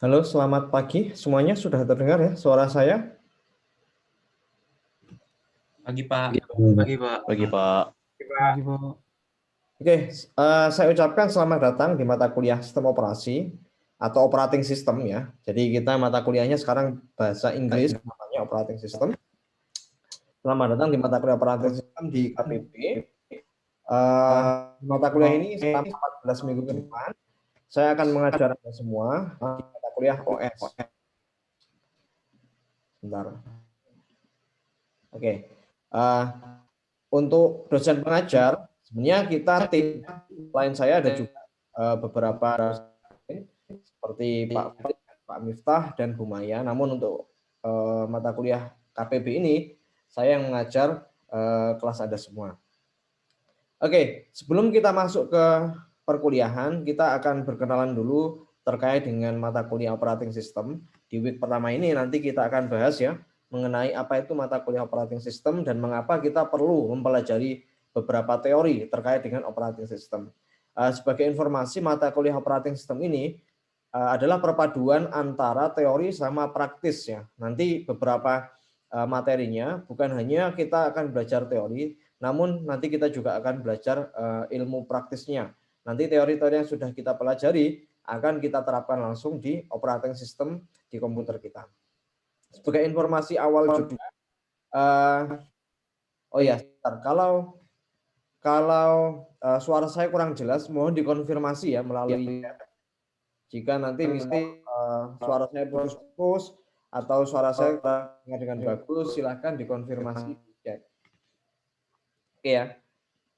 Halo, selamat pagi. Semuanya sudah terdengar ya suara saya? Pagi Pak. Pagi Pak. Pagi Pak. Pagi Pak. Oke, saya ucapkan selamat datang di mata kuliah sistem operasi atau operating system ya. Jadi kita mata kuliahnya sekarang bahasa Inggris, namanya operating system. Selamat datang di mata kuliah operating system di KPP. Mata kuliah ini selama 14 minggu ke depan, saya akan mengajar Anda semua di mata kuliah OS. Bentar. Oke. Untuk dosen pengajar, sebenarnya kita tim lain saya ada juga beberapa dosen, seperti Pak Miftah dan Bu Maya. Namun untuk mata kuliah KPB ini, saya yang mengajar kelas Anda semua. Oke, sebelum kita masuk ke perkuliahan, kita akan berkenalan dulu terkait dengan mata kuliah operating system. Di week pertama ini nanti kita akan bahas ya, mengenai apa itu mata kuliah operating system dan mengapa kita perlu mempelajari beberapa teori terkait dengan operating system. Sebagai informasi, mata kuliah operating system ini adalah perpaduan antara teori sama praktis ya. Nanti beberapa materinya bukan hanya kita akan belajar teori, namun nanti kita juga akan belajar ilmu praktisnya. Nanti teori-teori yang sudah kita pelajari akan kita terapkan langsung di operating system di komputer kita. Sebagai informasi awal juga, oh ya, kalau suara saya kurang jelas, mohon dikonfirmasi ya melalui chat. Jika nanti misalnya suara saya putus-putus atau suara saya terdengar dengan bagus, silahkan dikonfirmasi di chat. Oke ya,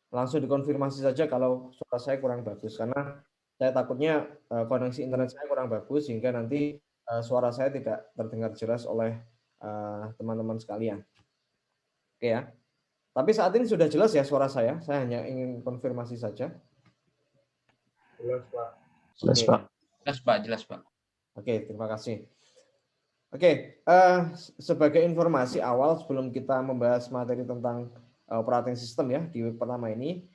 langsung dikonfirmasi saja kalau suara saya kurang bagus, karena saya takutnya koneksi internet saya kurang bagus sehingga nanti suara saya tidak terdengar jelas oleh teman-teman sekalian. Oke ya, tapi saat ini sudah jelas ya suara saya hanya ingin konfirmasi saja. Jelas Pak. Jelas Oke. Pak. Jelas Pak, jelas Pak. Oke, terima kasih. Oke, sebagai informasi awal sebelum kita membahas materi tentang operating system ya di week pertama ini,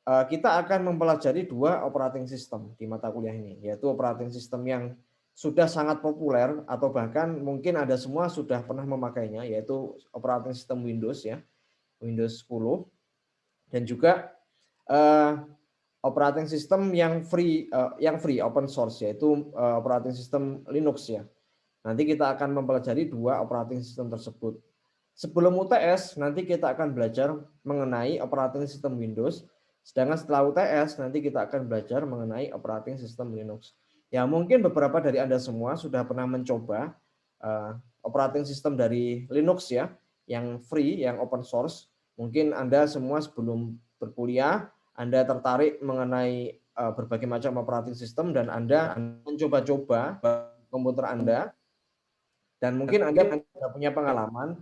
kita akan mempelajari dua operating system di mata kuliah ini, yaitu operating system yang sudah sangat populer atau bahkan mungkin Anda semua sudah pernah memakainya, yaitu operating system Windows ya, Windows 10, dan juga operating system yang free open source, yaitu operating system Linux ya. Nanti kita akan mempelajari dua operating system tersebut. Sebelum UTS, nanti kita akan belajar mengenai operating system Windows. Sedangkan setelah UTS, nanti kita akan belajar mengenai operating system Linux. Ya, mungkin beberapa dari Anda semua sudah pernah mencoba operating system dari Linux ya, yang free, yang open source. Mungkin Anda semua sebelum berkuliah, Anda tertarik mengenai berbagai macam operating system dan Anda mencoba-coba komputer Anda. Dan mungkin Anda sudah punya pengalaman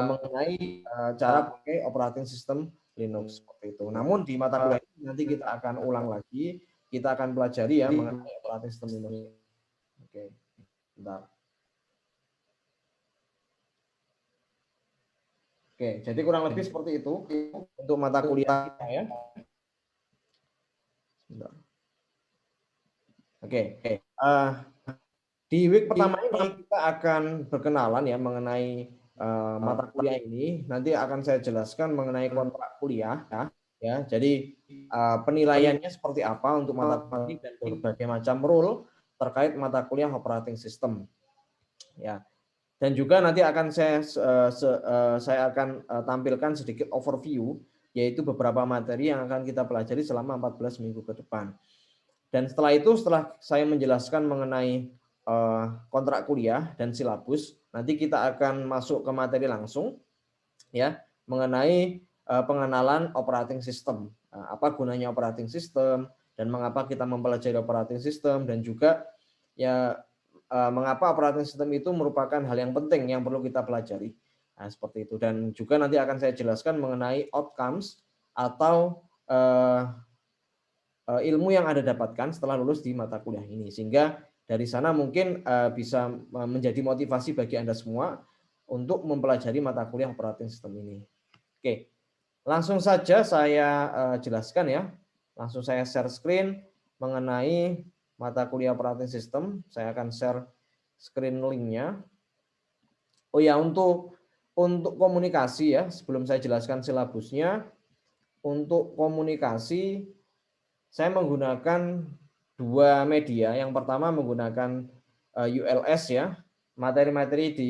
mengenai cara pakai operating system Linux seperti itu. Namun di mata kuliah ini nanti kita akan ulang lagi, kita akan pelajari ya mengenai operating system Linux. Oke, bentar. Oke, jadi kurang lebih seperti itu untuk mata kuliah kita ya. Bentar. Oke, di week pertama ini kita akan berkenalan ya mengenai mata kuliah ini. Nanti akan saya jelaskan mengenai kontrak kuliah ya. Jadi penilaiannya seperti apa untuk mata kuliah ini dan berbagai macam rule terkait mata kuliah operating system. Ya. Dan juga nanti akan saya akan tampilkan sedikit overview, yaitu beberapa materi yang akan kita pelajari selama 14 minggu ke depan. Dan setelah itu, setelah saya menjelaskan mengenai kontrak kuliah dan silabus, nanti kita akan masuk ke materi langsung ya, mengenai pengenalan operating system. Apa gunanya operating system dan mengapa kita mempelajari operating system, dan juga ya mengapa operating system itu merupakan hal yang penting yang perlu kita pelajari. Nah, seperti itu. Dan juga nanti akan saya jelaskan mengenai outcomes atau ilmu yang Anda dapatkan setelah lulus di mata kuliah ini, sehingga dari sana mungkin bisa menjadi motivasi bagi Anda semua untuk mempelajari mata kuliah operating system ini. Oke, langsung saja saya jelaskan ya, langsung saya share screen mengenai mata kuliah operating system. Saya akan share screen link-nya. Oh ya, untuk komunikasi ya, sebelum saya jelaskan silabusnya, untuk komunikasi saya menggunakan dua media. Yang pertama menggunakan ULS ya. Materi-materi di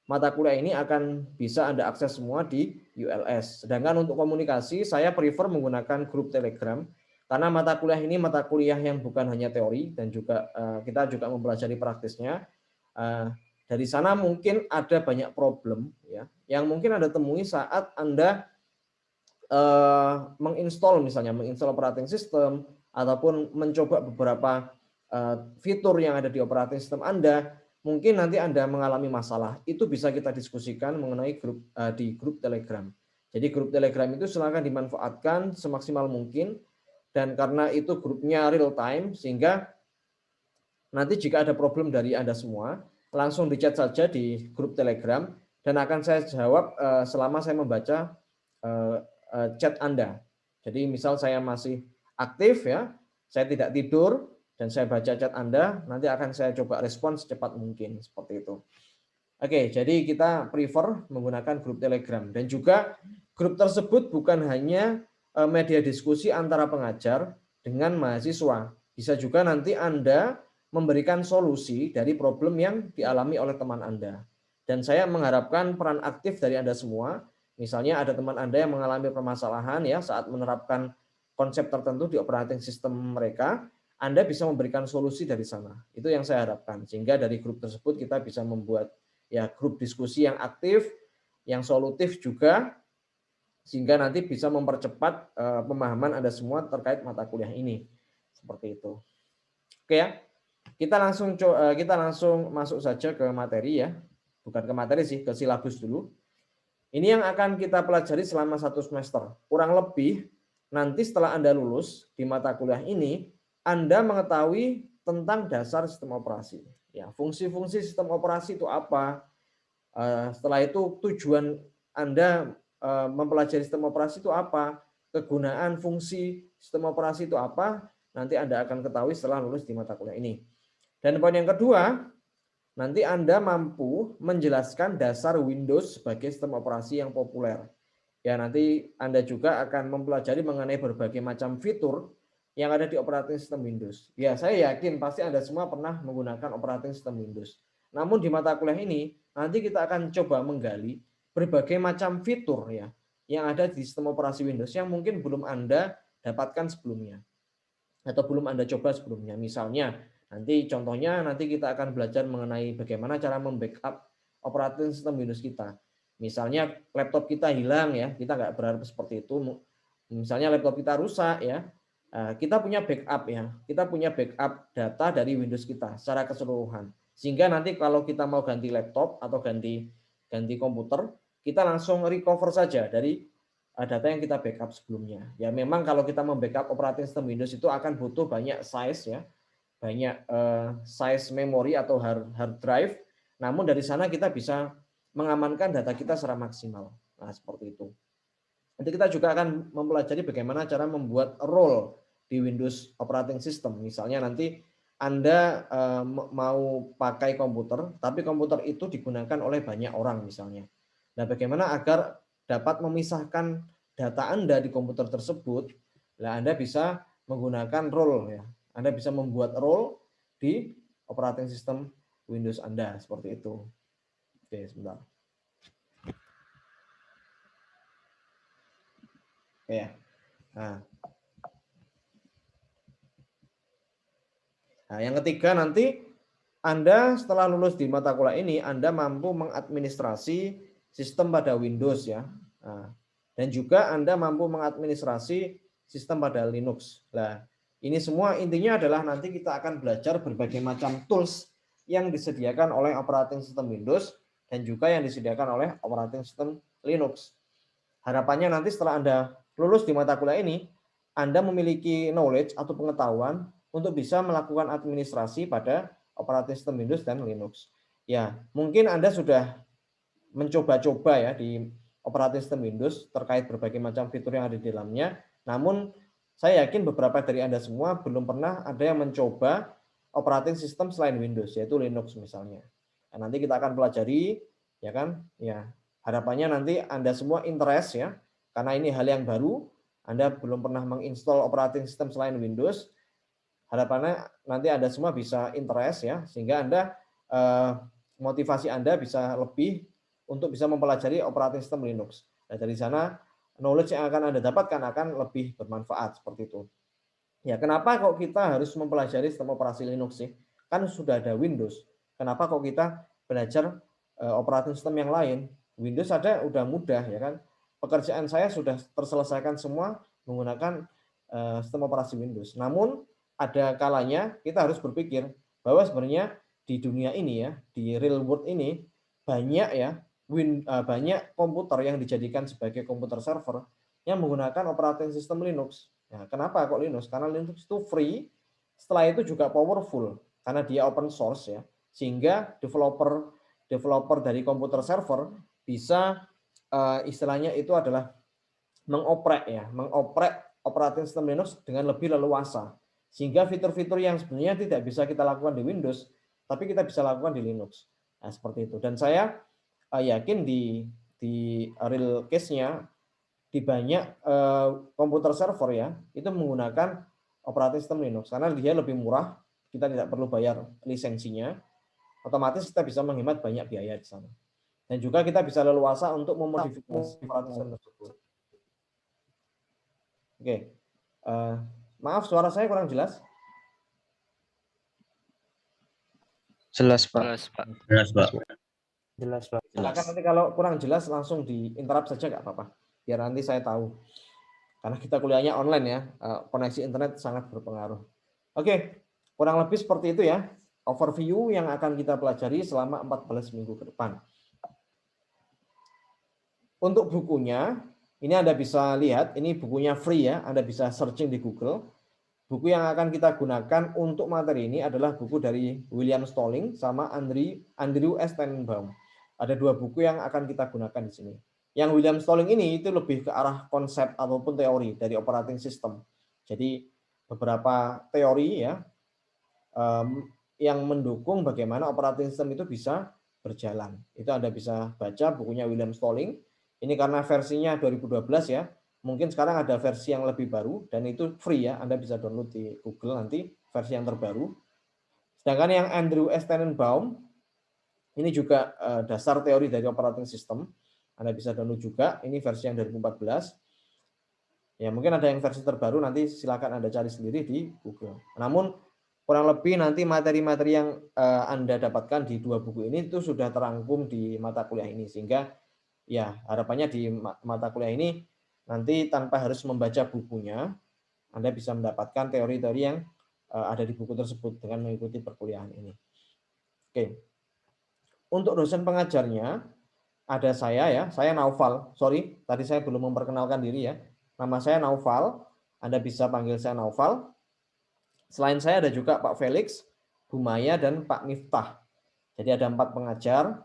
mata kuliah ini akan bisa Anda akses semua di ULS. Sedangkan untuk komunikasi saya prefer menggunakan grup Telegram karena mata kuliah ini mata kuliah yang bukan hanya teori dan juga kita juga mempelajari praktisnya. Dari sana mungkin ada banyak problem ya yang mungkin Anda temui saat Anda menginstall operating system ataupun mencoba beberapa fitur yang ada di operating system Anda. Mungkin nanti Anda mengalami masalah, itu bisa kita diskusikan mengenai grup di grup Telegram. Jadi grup Telegram itu silakan dimanfaatkan semaksimal mungkin, dan karena itu grupnya real time, sehingga nanti jika ada problem dari Anda semua, langsung di-chat saja di grup Telegram, dan akan saya jawab selama saya membaca chat Anda. Jadi misal saya masih aktif ya, saya tidak tidur, dan saya baca chat Anda, nanti akan saya coba respon secepat mungkin, seperti itu. Oke, jadi kita prefer menggunakan grup Telegram. Dan juga grup tersebut bukan hanya media diskusi antara pengajar dengan mahasiswa. Bisa juga nanti Anda memberikan solusi dari problem yang dialami oleh teman Anda. Dan saya mengharapkan peran aktif dari Anda semua. Misalnya ada teman Anda yang mengalami permasalahan ya saat menerapkan konsep tertentu di operating system mereka, Anda bisa memberikan solusi dari sana. Itu yang saya harapkan. Sehingga dari grup tersebut kita bisa membuat ya grup diskusi yang aktif, yang solutif juga, sehingga nanti bisa mempercepat pemahaman Anda semua terkait mata kuliah ini. Seperti itu. Oke ya. Kita langsung masuk saja ke materi ya. Bukan ke materi sih, ke silabus dulu. Ini yang akan kita pelajari selama 1 semester. Kurang lebih nanti setelah Anda lulus di mata kuliah ini, Anda mengetahui tentang dasar sistem operasi. Ya, fungsi-fungsi sistem operasi itu apa? Setelah itu tujuan Anda mempelajari sistem operasi itu apa? Kegunaan fungsi sistem operasi itu apa? Nanti Anda akan ketahui setelah lulus di mata kuliah ini. Dan poin yang kedua, nanti Anda mampu menjelaskan dasar Windows sebagai sistem operasi yang populer. Ya, nanti Anda juga akan mempelajari mengenai berbagai macam fitur yang ada di operating system Windows. Ya, saya yakin pasti Anda semua pernah menggunakan operating system Windows. Namun di mata kuliah ini, nanti kita akan coba menggali berbagai macam fitur ya yang ada di sistem operasi Windows yang mungkin belum Anda dapatkan sebelumnya atau belum Anda coba sebelumnya. Misalnya, contohnya kita akan belajar mengenai bagaimana cara membackup operating system Windows kita. Misalnya laptop kita hilang ya, kita nggak berharap seperti itu. Misalnya laptop kita rusak ya, kita punya backup ya, kita punya backup data dari Windows kita secara keseluruhan. Sehingga nanti kalau kita mau ganti laptop atau ganti komputer, kita langsung recover saja dari data yang kita backup sebelumnya. Ya memang kalau kita membackup operating system Windows itu akan butuh banyak size ya, banyak size memori atau hard drive. Namun dari sana kita bisa mengamankan data kita secara maksimal. Nah, seperti itu. Nanti kita juga akan mempelajari bagaimana cara membuat role di Windows operating system. Misalnya nanti Anda mau pakai komputer, tapi komputer itu digunakan oleh banyak orang misalnya. Nah, bagaimana agar dapat memisahkan data Anda di komputer tersebut? Nah, Anda bisa menggunakan role ya. Anda bisa membuat role di operating system Windows Anda seperti itu. Oke, sebentar. Ya. Nah, yang ketiga nanti Anda setelah lulus di mata kuliah ini, Anda mampu mengadministrasi sistem pada Windows ya. Nah, dan juga Anda mampu mengadministrasi sistem pada Linux. Nah, ini semua intinya adalah nanti kita akan belajar berbagai macam tools yang disediakan oleh operating system Windows dan juga yang disediakan oleh operating system Linux. Harapannya nanti setelah Anda lulus di mata kuliah ini, Anda memiliki knowledge atau pengetahuan untuk bisa melakukan administrasi pada operating system Windows dan Linux. Ya, mungkin Anda sudah mencoba-coba ya di operating system Windows terkait berbagai macam fitur yang ada di dalamnya. Namun saya yakin beberapa dari Anda semua belum pernah ada yang mencoba operating system selain Windows, yaitu Linux misalnya. Nah, nanti kita akan pelajari, ya kan? Ya, harapannya nanti Anda semua interest ya, karena ini hal yang baru. Anda belum pernah menginstal operating system selain Windows. Harapannya nanti Anda semua bisa interest ya, sehingga Anda motivasi Anda bisa lebih untuk bisa mempelajari operating system Linux. Nah, dari sana knowledge yang akan Anda dapatkan akan lebih bermanfaat seperti itu. Ya, kenapa kok kita harus mempelajari sistem operasi Linux sih? Kan sudah ada Windows. Kenapa kok kita belajar operating system yang lain? Windows ada udah mudah ya kan. Pekerjaan saya sudah terselesaikan semua menggunakan sistem operasi Windows. Namun ada kalanya kita harus berpikir bahwa sebenarnya di dunia ini ya, di real world ini banyak ya banyak komputer yang dijadikan sebagai komputer server yang menggunakan operating system Linux. Nah, kenapa kok Linux? Karena Linux itu free, setelah itu juga powerful karena dia open source ya, sehingga developer dari komputer server bisa istilahnya itu adalah mengoprek operating system Linux dengan lebih leluasa, sehingga fitur-fitur yang sebenarnya tidak bisa kita lakukan di Windows, tapi kita bisa lakukan di Linux. Nah, seperti itu. Dan saya yakin di real case-nya di banyak komputer server ya itu menggunakan operating system Linux karena dia lebih murah, kita tidak perlu bayar lisensinya, otomatis kita bisa menghemat banyak biaya di sana. Dan juga kita bisa leluasa untuk memodifikasi operating system tersebut. Oke, maaf suara saya kurang jelas. Jelas, Pak. Jelas, Pak. Jelas, Pak. Jelas, Pak. Silakan nanti kalau kurang jelas langsung di interrupt saja nggak apa-apa, biar nanti saya tahu. Karena kita kuliahnya online ya, koneksi internet sangat berpengaruh. Oke, kurang lebih seperti itu ya, overview yang akan kita pelajari selama 14 minggu ke depan. Untuk bukunya, ini Anda bisa lihat, ini bukunya free ya, Anda bisa searching di Google. Buku yang akan kita gunakan untuk materi ini adalah buku dari William Stalling sama Andrew S. Tenenbaum. Ada dua buku yang akan kita gunakan di sini. Yang William Stalling ini itu lebih ke arah konsep ataupun teori dari operating system. Jadi beberapa teori ya yang mendukung bagaimana operating system itu bisa berjalan. Itu Anda bisa baca bukunya William Stalling. Ini karena versinya 2012 ya. Mungkin sekarang ada versi yang lebih baru dan itu free ya. Anda bisa download di Google nanti versi yang terbaru. Sedangkan yang Andrew S. Tenenbaum ini juga dasar teori dari operating system. Anda bisa download juga. Ini versi yang 2014. Ya, mungkin ada yang versi terbaru, nanti silakan Anda cari sendiri di Google. Namun kurang lebih nanti materi-materi yang Anda dapatkan di dua buku ini itu sudah terangkum di mata kuliah ini, sehingga ya harapannya di mata kuliah ini nanti tanpa harus membaca bukunya, Anda bisa mendapatkan teori-teori yang ada di buku tersebut dengan mengikuti perkuliahan ini. Oke. Untuk dosen pengajarnya ada saya ya, saya Naufal. Sorry, tadi saya belum memperkenalkan diri ya. Nama saya Naufal, Anda bisa panggil saya Naufal. Selain saya ada juga Pak Felix, Bu Maya, dan Pak Miftah. Jadi ada 4 pengajar.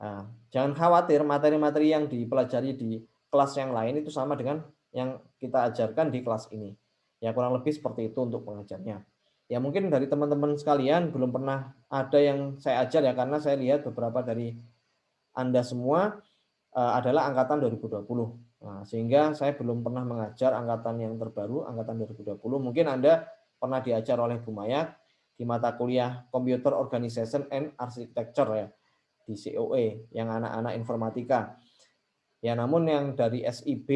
Nah, jangan khawatir, materi-materi yang dipelajari di kelas yang lain itu sama dengan yang kita ajarkan di kelas ini. Ya kurang lebih seperti itu untuk pengajarnya. Ya mungkin dari teman-teman sekalian belum pernah ada yang saya ajar ya, karena saya lihat beberapa dari Anda semua adalah angkatan 2020. Nah, sehingga saya belum pernah mengajar angkatan yang terbaru, angkatan 2020. Mungkin Anda pernah diajar oleh Bu Maya di mata kuliah Computer Organization and Architecture ya, di COE, yang anak-anak informatika. Ya, namun yang dari SIB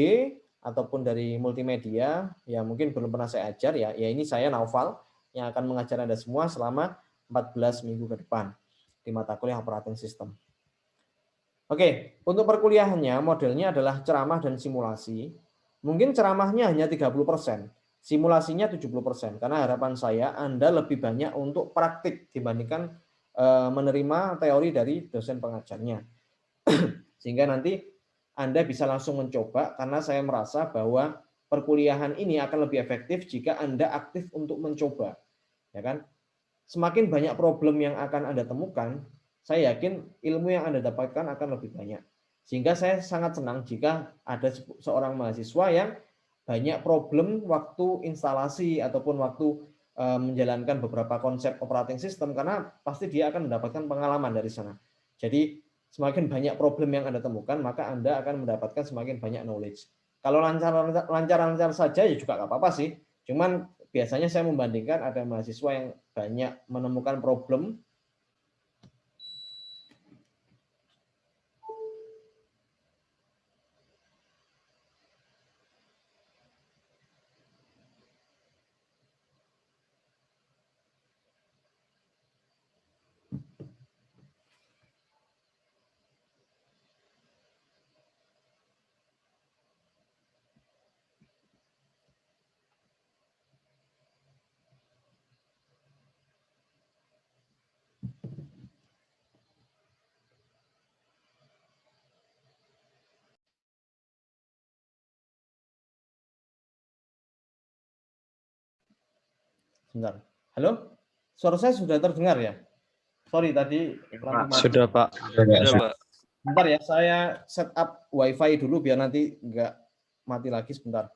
ataupun dari multimedia, ya mungkin belum pernah saya ajar ya. Ya ini saya Naufal yang akan mengajar Anda semua selama 14 minggu ke depan di mata kuliah operating system. Oke, untuk perkuliahannya modelnya adalah ceramah dan simulasi. Mungkin ceramahnya hanya 30%, simulasinya 70%, karena harapan saya Anda lebih banyak untuk praktik dibandingkan menerima teori dari dosen pengajarnya. Sehingga nanti Anda bisa langsung mencoba, karena saya merasa bahwa perkuliahan ini akan lebih efektif jika Anda aktif untuk mencoba. Ya kan? Semakin banyak problem yang akan Anda temukan, saya yakin ilmu yang Anda dapatkan akan lebih banyak. Sehingga saya sangat senang jika ada seorang mahasiswa yang banyak problem waktu instalasi ataupun waktu menjalankan beberapa konsep operating system, karena pasti dia akan mendapatkan pengalaman dari sana. Jadi semakin banyak problem yang Anda temukan, maka Anda akan mendapatkan semakin banyak knowledge. Kalau lancar-lancar saja ya juga nggak apa-apa sih. Cuman biasanya saya membandingkan ada mahasiswa yang banyak menemukan problem. Sebentar. Halo? Suara saya sudah terdengar ya? Sorry tadi lampu mati. Sudah, Pak. Sudah, Pak. Bentar ya, saya setup WiFi dulu biar nanti nggak mati lagi sebentar.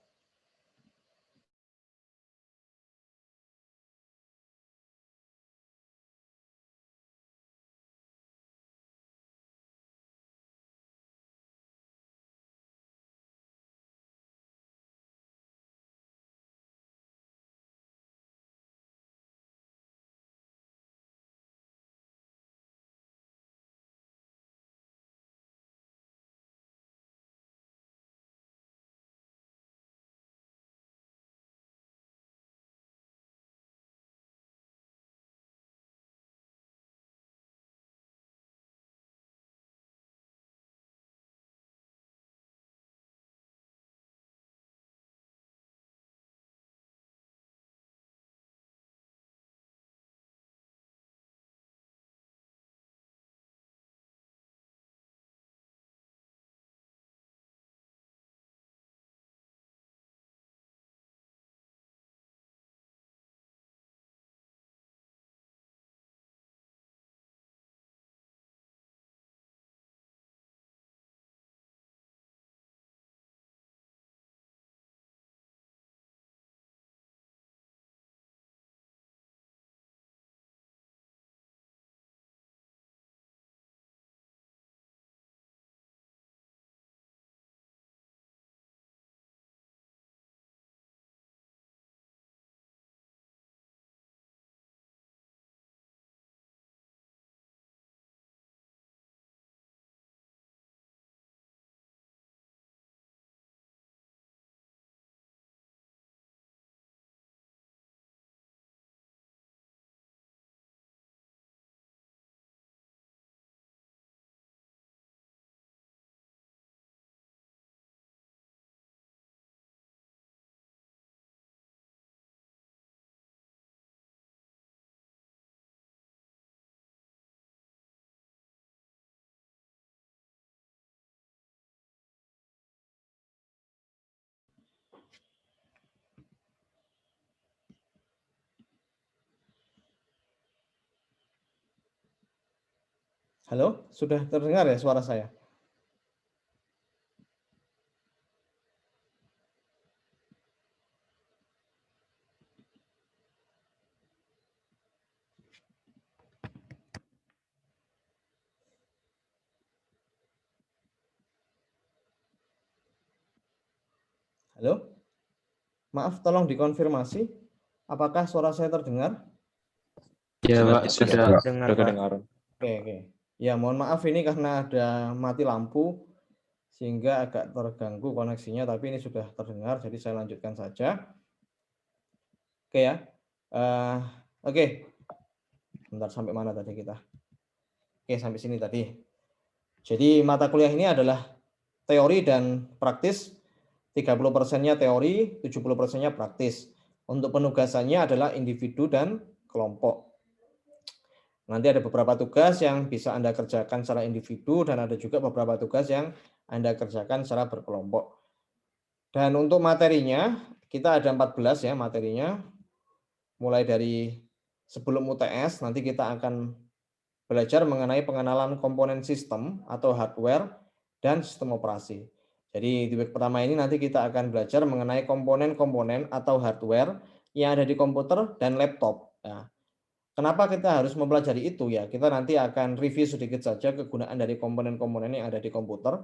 Halo, sudah terdengar ya suara saya? Halo? Maaf, tolong dikonfirmasi. Apakah suara saya terdengar? Ya, Pak. Sudah Dengar, Pak. kedengaran. Oke. Ya, mohon maaf ini karena ada mati lampu sehingga agak terganggu koneksinya, tapi ini sudah terdengar, jadi saya lanjutkan saja. Oke ya. Oke. Bentar, sampai mana tadi kita? Oke, sampai sini tadi. Jadi mata kuliah ini adalah teori dan praktis. 30%-nya teori, 70%-nya praktis. Untuk penugasannya adalah individu dan kelompok. Nanti ada beberapa tugas yang bisa Anda kerjakan secara individu dan ada juga beberapa tugas yang Anda kerjakan secara berkelompok. Dan untuk materinya, kita ada 14 ya materinya. Mulai dari sebelum UTS, nanti kita akan belajar mengenai pengenalan komponen sistem atau hardware dan sistem operasi. Jadi di week pertama ini nanti kita akan belajar mengenai komponen-komponen atau hardware yang ada di komputer dan laptop. Nah, kenapa kita harus mempelajari itu ya? Kita nanti akan review sedikit saja kegunaan dari komponen-komponen yang ada di komputer,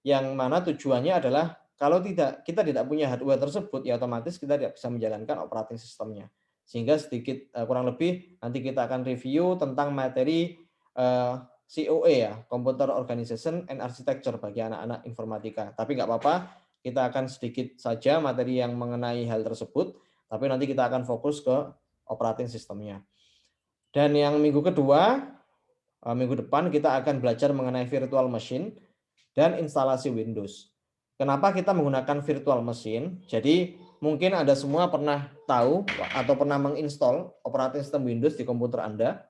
yang mana tujuannya adalah kalau kita tidak punya hardware tersebut, ya otomatis kita tidak bisa menjalankan operating sistemnya. Sehingga sedikit kurang lebih nanti kita akan review tentang materi COA ya, Computer Organization and Architecture bagi anak-anak informatika. Tapi nggak apa-apa, kita akan sedikit saja materi yang mengenai hal tersebut, tapi nanti kita akan fokus ke operating sistemnya. Dan yang minggu kedua, minggu depan kita akan belajar mengenai virtual machine dan instalasi Windows. Kenapa kita menggunakan virtual machine? Jadi mungkin Anda semua pernah tahu atau pernah menginstal operating system Windows di komputer Anda.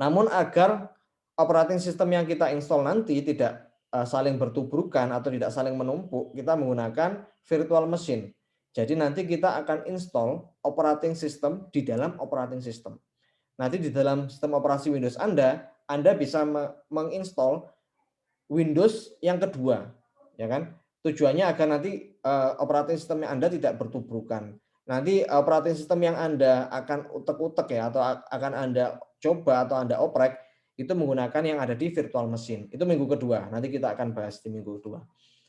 Namun agar operating system yang kita install nanti tidak saling bertubrukan atau tidak saling menumpuk, kita menggunakan virtual machine. Jadi nanti kita akan install operating system di dalam operating system. Nanti di dalam sistem operasi Windows Anda bisa menginstall Windows yang kedua, ya kan? Tujuannya agar nanti operating system yang Anda tidak bertubrukan. Nanti operating system yang Anda akan utek-utek ya, atau akan Anda coba atau Anda oprek, itu menggunakan yang ada di virtual machine. Itu minggu kedua, nanti kita akan bahas di minggu kedua.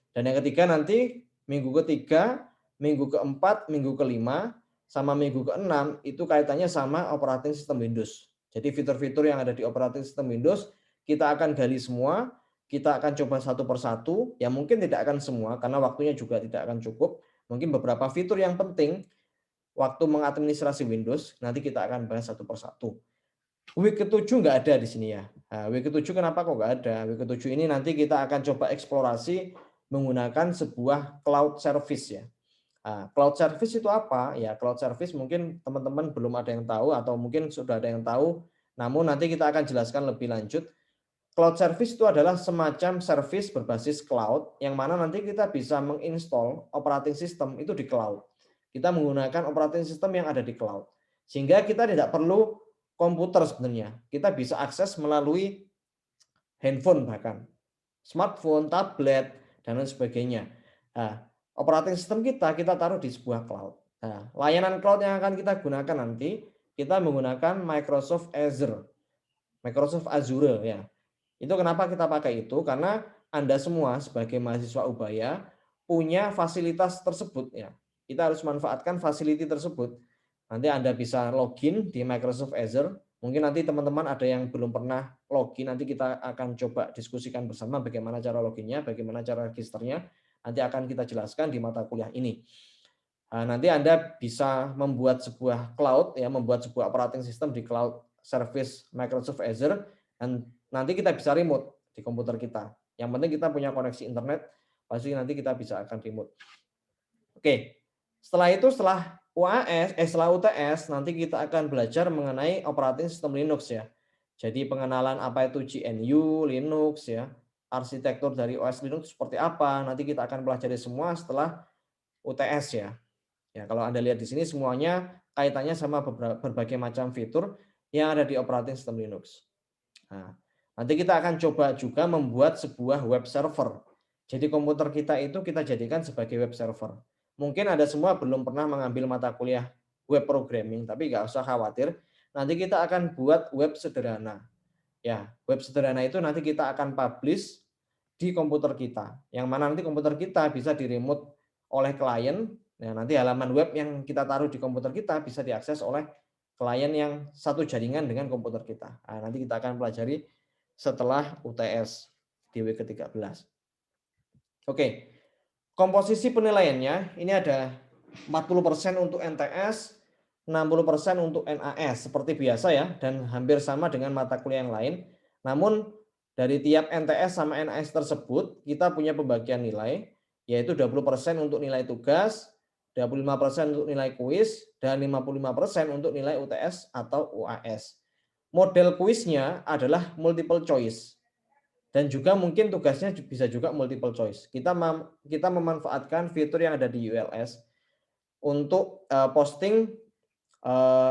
Dan yang ketiga nanti minggu ketiga, minggu keempat, minggu kelima, sama minggu keenam itu kaitannya sama operating system Windows. Jadi fitur-fitur yang ada di operating system Windows kita akan gali semua, kita akan coba satu persatu, ya mungkin tidak akan semua karena waktunya juga tidak akan cukup. Mungkin beberapa fitur yang penting waktu mengadministrasi Windows nanti kita akan bahas satu persatu. Week ke-7 nggak ada di sini ya. Nah, week ke-7 kenapa kok nggak ada? Week ke-7 ini nanti kita akan coba eksplorasi menggunakan sebuah cloud service ya. Nah, cloud service itu apa? Ya, cloud service mungkin teman-teman belum ada yang tahu atau mungkin sudah ada yang tahu. Namun nanti kita akan jelaskan lebih lanjut. Cloud service itu adalah semacam service berbasis cloud yang mana nanti kita bisa menginstall operating system itu di cloud. Kita menggunakan operating system yang ada di cloud. Sehingga kita tidak perlu komputer sebenarnya. Kita bisa akses melalui handphone bahkan. Smartphone, tablet, dan lain sebagainya. Nah, operating system kita taruh di sebuah cloud. Nah, layanan cloud yang akan kita gunakan nanti, kita menggunakan Microsoft Azure. Microsoft Azure ya. Itu kenapa kita pakai itu? Karena Anda semua sebagai mahasiswa Ubaya punya fasilitas tersebut ya. Kita harus manfaatkan facility tersebut. Nanti Anda bisa login di Microsoft Azure. Mungkin nanti teman-teman ada yang belum pernah login, nanti kita akan coba diskusikan bersama bagaimana cara loginnya, bagaimana cara registernya. Nanti akan kita jelaskan di mata kuliah ini. Nanti Anda bisa membuat sebuah cloud, ya, membuat sebuah operating system di cloud service Microsoft Azure, dan nanti kita bisa remote di komputer kita. Yang penting kita punya koneksi internet, pasti nanti kita bisa akan remote. Oke, setelah itu setelah UTS nanti kita akan belajar mengenai operating system Linux ya. Jadi pengenalan apa itu GNU Linux ya, arsitektur dari OS Linux seperti apa, nanti kita akan pelajari semua setelah UTS ya. Ya, kalau Anda lihat di sini semuanya kaitannya sama berbagai macam fitur yang ada di operating system Linux. Nah, nanti kita akan coba juga membuat sebuah web server. Jadi komputer kita itu kita jadikan sebagai web server. Mungkin Anda semua belum pernah mengambil mata kuliah web programming, tapi nggak usah khawatir. Nanti kita akan buat web sederhana. Ya, web sederhana itu nanti kita akan publish di komputer kita. Yang mana nanti komputer kita bisa di-remote oleh klien. Nah, nanti halaman web yang kita taruh di komputer kita bisa diakses oleh klien yang satu jaringan dengan komputer kita. Nah, nanti kita akan pelajari setelah UTS di week ke-13. Oke. Komposisi penilaiannya ini ada 40% untuk NTS, 60% untuk NAS seperti biasa ya, dan hampir sama dengan mata kuliah yang lain. Namun dari tiap NTS sama NAS tersebut kita punya pembagian nilai, yaitu 20% untuk nilai tugas, 25% untuk nilai kuis, dan 55% untuk nilai UTS atau UAS. Model kuisnya adalah multiple choice. Dan juga mungkin tugasnya bisa juga multiple choice. Kita memanfaatkan fitur yang ada di ULS untuk posting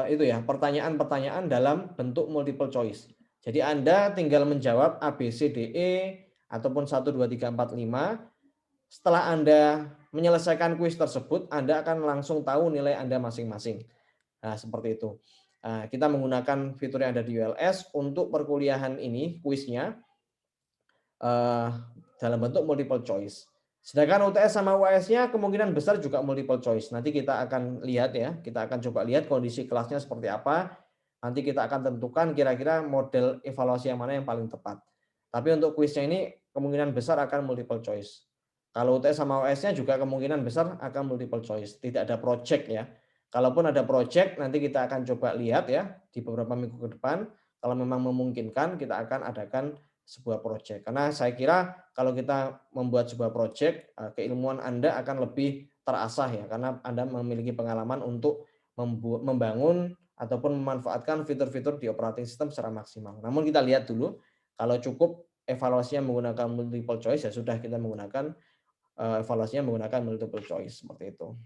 itu ya, pertanyaan-pertanyaan dalam bentuk multiple choice. Jadi Anda tinggal menjawab A, B, C, D, E ataupun 1, 2, 3, 4, 5 setelah Anda menyelesaikan kuis tersebut, Anda akan langsung tahu nilai Anda masing-masing. Nah, seperti itu. Nah, kita menggunakan fitur yang ada di ULS untuk perkuliahan ini, kuisnya, dalam bentuk multiple choice. Sedangkan UTS sama UAS-nya kemungkinan besar juga multiple choice. Nanti kita akan lihat ya, kita akan coba lihat kondisi kelasnya seperti apa. Nanti kita akan tentukan kira-kira model evaluasi yang mana yang paling tepat. Tapi untuk kuisnya ini kemungkinan besar akan multiple choice. Kalau UTS sama UAS-nya juga kemungkinan besar akan multiple choice. Tidak ada project ya. Kalaupun ada project, nanti kita akan coba lihat ya di beberapa minggu ke depan. Kalau memang memungkinkan, kita akan adakan sebuah proyek. Karena saya kira kalau kita membuat sebuah proyek, keilmuan Anda akan lebih terasah ya, karena Anda memiliki pengalaman untuk membangun ataupun memanfaatkan fitur-fitur di operating system secara maksimal. Namun kita lihat dulu, kalau cukup evaluasinya menggunakan multiple choice, ya sudah kita menggunakan evaluasinya menggunakan multiple choice seperti itu.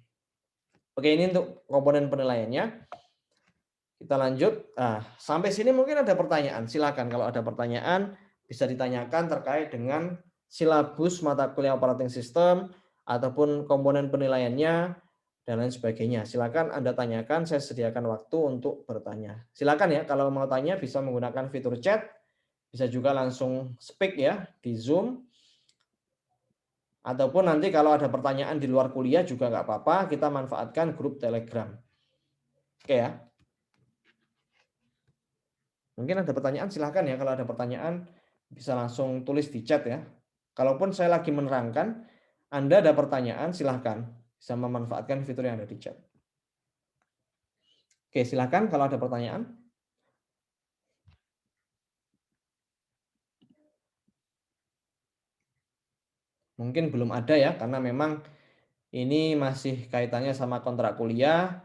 Oke, ini untuk komponen penilaiannya. Kita lanjut. Nah, sampai sini mungkin ada pertanyaan. Silakan kalau ada pertanyaan bisa ditanyakan terkait dengan silabus mata kuliah operating system ataupun komponen penilaiannya dan lain sebagainya. Silakan Anda tanyakan, saya sediakan waktu untuk bertanya. Silakan ya, kalau mau tanya bisa menggunakan fitur chat, bisa juga langsung speak ya di Zoom. Ataupun nanti kalau ada pertanyaan di luar kuliah juga nggak apa-apa, kita manfaatkan grup Telegram. Oke ya. Mungkin ada pertanyaan, silahkan ya. Kalau ada pertanyaan bisa langsung tulis di chat ya. Kalaupun saya lagi menerangkan, Anda ada pertanyaan, silahkan bisa memanfaatkan fitur yang ada di chat. Oke, silahkan kalau ada pertanyaan. Mungkin belum ada ya, karena memang ini masih kaitannya sama kontrak kuliah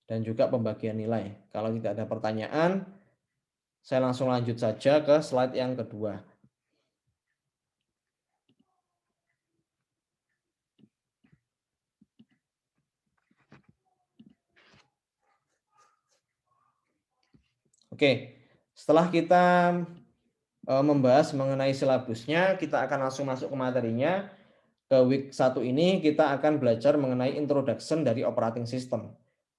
dan juga pembagian nilai. Kalau tidak ada pertanyaan, saya langsung lanjut saja ke slide yang kedua. Oke, setelah kita membahas mengenai silabusnya, kita akan langsung masuk ke materinya. Ke week 1 ini kita akan belajar mengenai introduction dari operating system.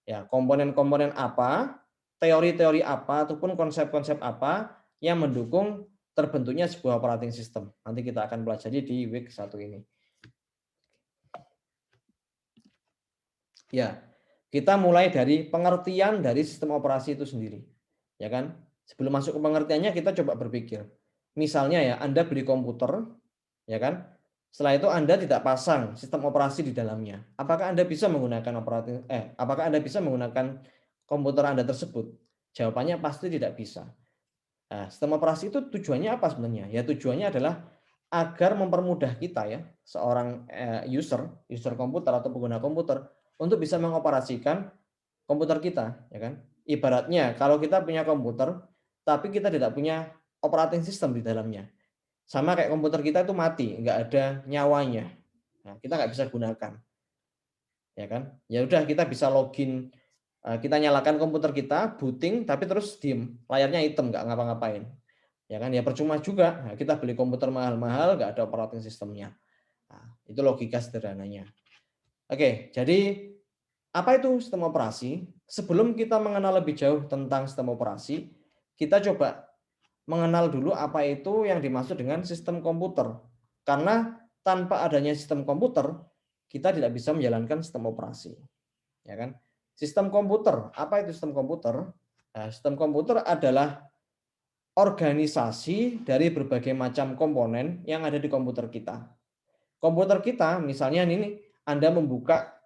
Ya, komponen-komponen apa, teori-teori apa, ataupun konsep-konsep apa yang mendukung terbentuknya sebuah operating system. Nanti kita akan pelajari di week 1 ini. Ya, kita mulai dari pengertian dari sistem operasi itu sendiri. Ya kan? Sebelum masuk ke pengertiannya kita coba berpikir. Misalnya ya, Anda beli komputer, ya kan? Setelah itu Anda tidak pasang sistem operasi di dalamnya. Apakah Anda bisa menggunakan apakah Anda bisa menggunakan komputer Anda tersebut? Jawabannya pasti tidak bisa. Nah, sistem operasi itu tujuannya apa sebenarnya? Ya tujuannya adalah agar mempermudah kita ya, seorang user komputer atau pengguna komputer untuk bisa mengoperasikan komputer kita, ya kan? Ibaratnya kalau kita punya komputer tapi kita tidak punya operating system di dalamnya. Sama kayak komputer kita itu mati, nggak ada nyawanya. Nah, kita nggak bisa gunakan. Ya kan? Ya udah kita bisa login, kita nyalakan komputer kita, booting tapi terus diem, layarnya hitam nggak ngapa-ngapain. Ya kan? Ya percuma juga. Nah, kita beli komputer mahal-mahal nggak ada operating systemnya. Nah, itu logika sederhananya. Oke, jadi apa itu sistem operasi? Sebelum kita mengenal lebih jauh tentang sistem operasi, kita coba mengenal dulu apa itu yang dimaksud dengan sistem komputer. Karena tanpa adanya sistem komputer, kita tidak bisa menjalankan sistem operasi. Ya kan? Sistem komputer, apa itu sistem komputer? Nah, sistem komputer adalah organisasi dari berbagai macam komponen yang ada di komputer kita. Komputer kita, misalnya ini Anda membuka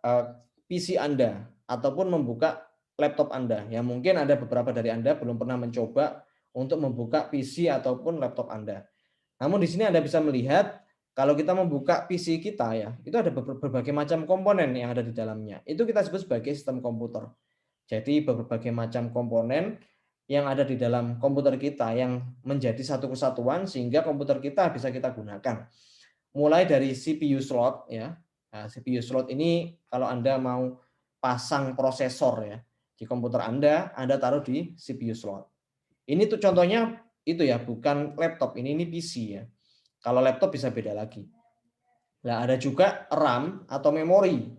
PC Anda ataupun membuka laptop Anda. Ya mungkin ada beberapa dari Anda belum pernah mencoba untuk membuka PC ataupun laptop Anda. Namun di sini Anda bisa melihat kalau kita membuka PC kita ya, itu ada berbagai macam komponen yang ada di dalamnya. Itu kita sebut sebagai sistem komputer. Jadi berbagai macam komponen yang ada di dalam komputer kita yang menjadi satu kesatuan sehingga komputer kita bisa kita gunakan. Mulai dari CPU slot ya. Nah, CPU slot ini kalau Anda mau pasang prosesor ya di komputer Anda taruh di CPU slot. Ini tuh contohnya itu ya, bukan laptop, ini PC ya. Kalau laptop bisa beda lagi. Nah, ada juga RAM atau memori.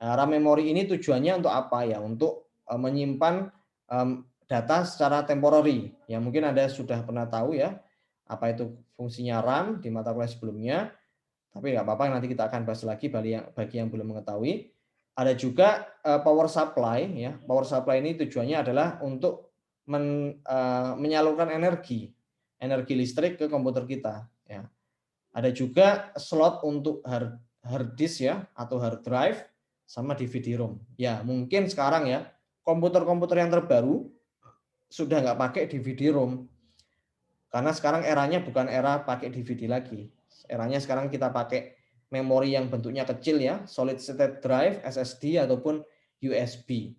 Nah, RAM memori ini tujuannya untuk apa ya? Untuk menyimpan data secara temporary. Ya mungkin Anda sudah pernah tahu ya apa itu fungsinya RAM di mata kuliah sebelumnya. Tapi nggak apa-apa, nanti kita akan bahas lagi bagi yang belum mengetahui. Ada juga power supply ya. Power supply ini tujuannya adalah untuk menyalurkan energi listrik ke komputer kita ya. Ada juga slot untuk hard disk ya atau hard drive sama DVD-ROM. Ya, mungkin sekarang ya komputer-komputer yang terbaru sudah nggak pakai DVD-ROM. Karena sekarang eranya bukan era pakai DVD lagi. Eranya sekarang kita pakai memori yang bentuknya kecil ya, solid state drive, SSD ataupun USB.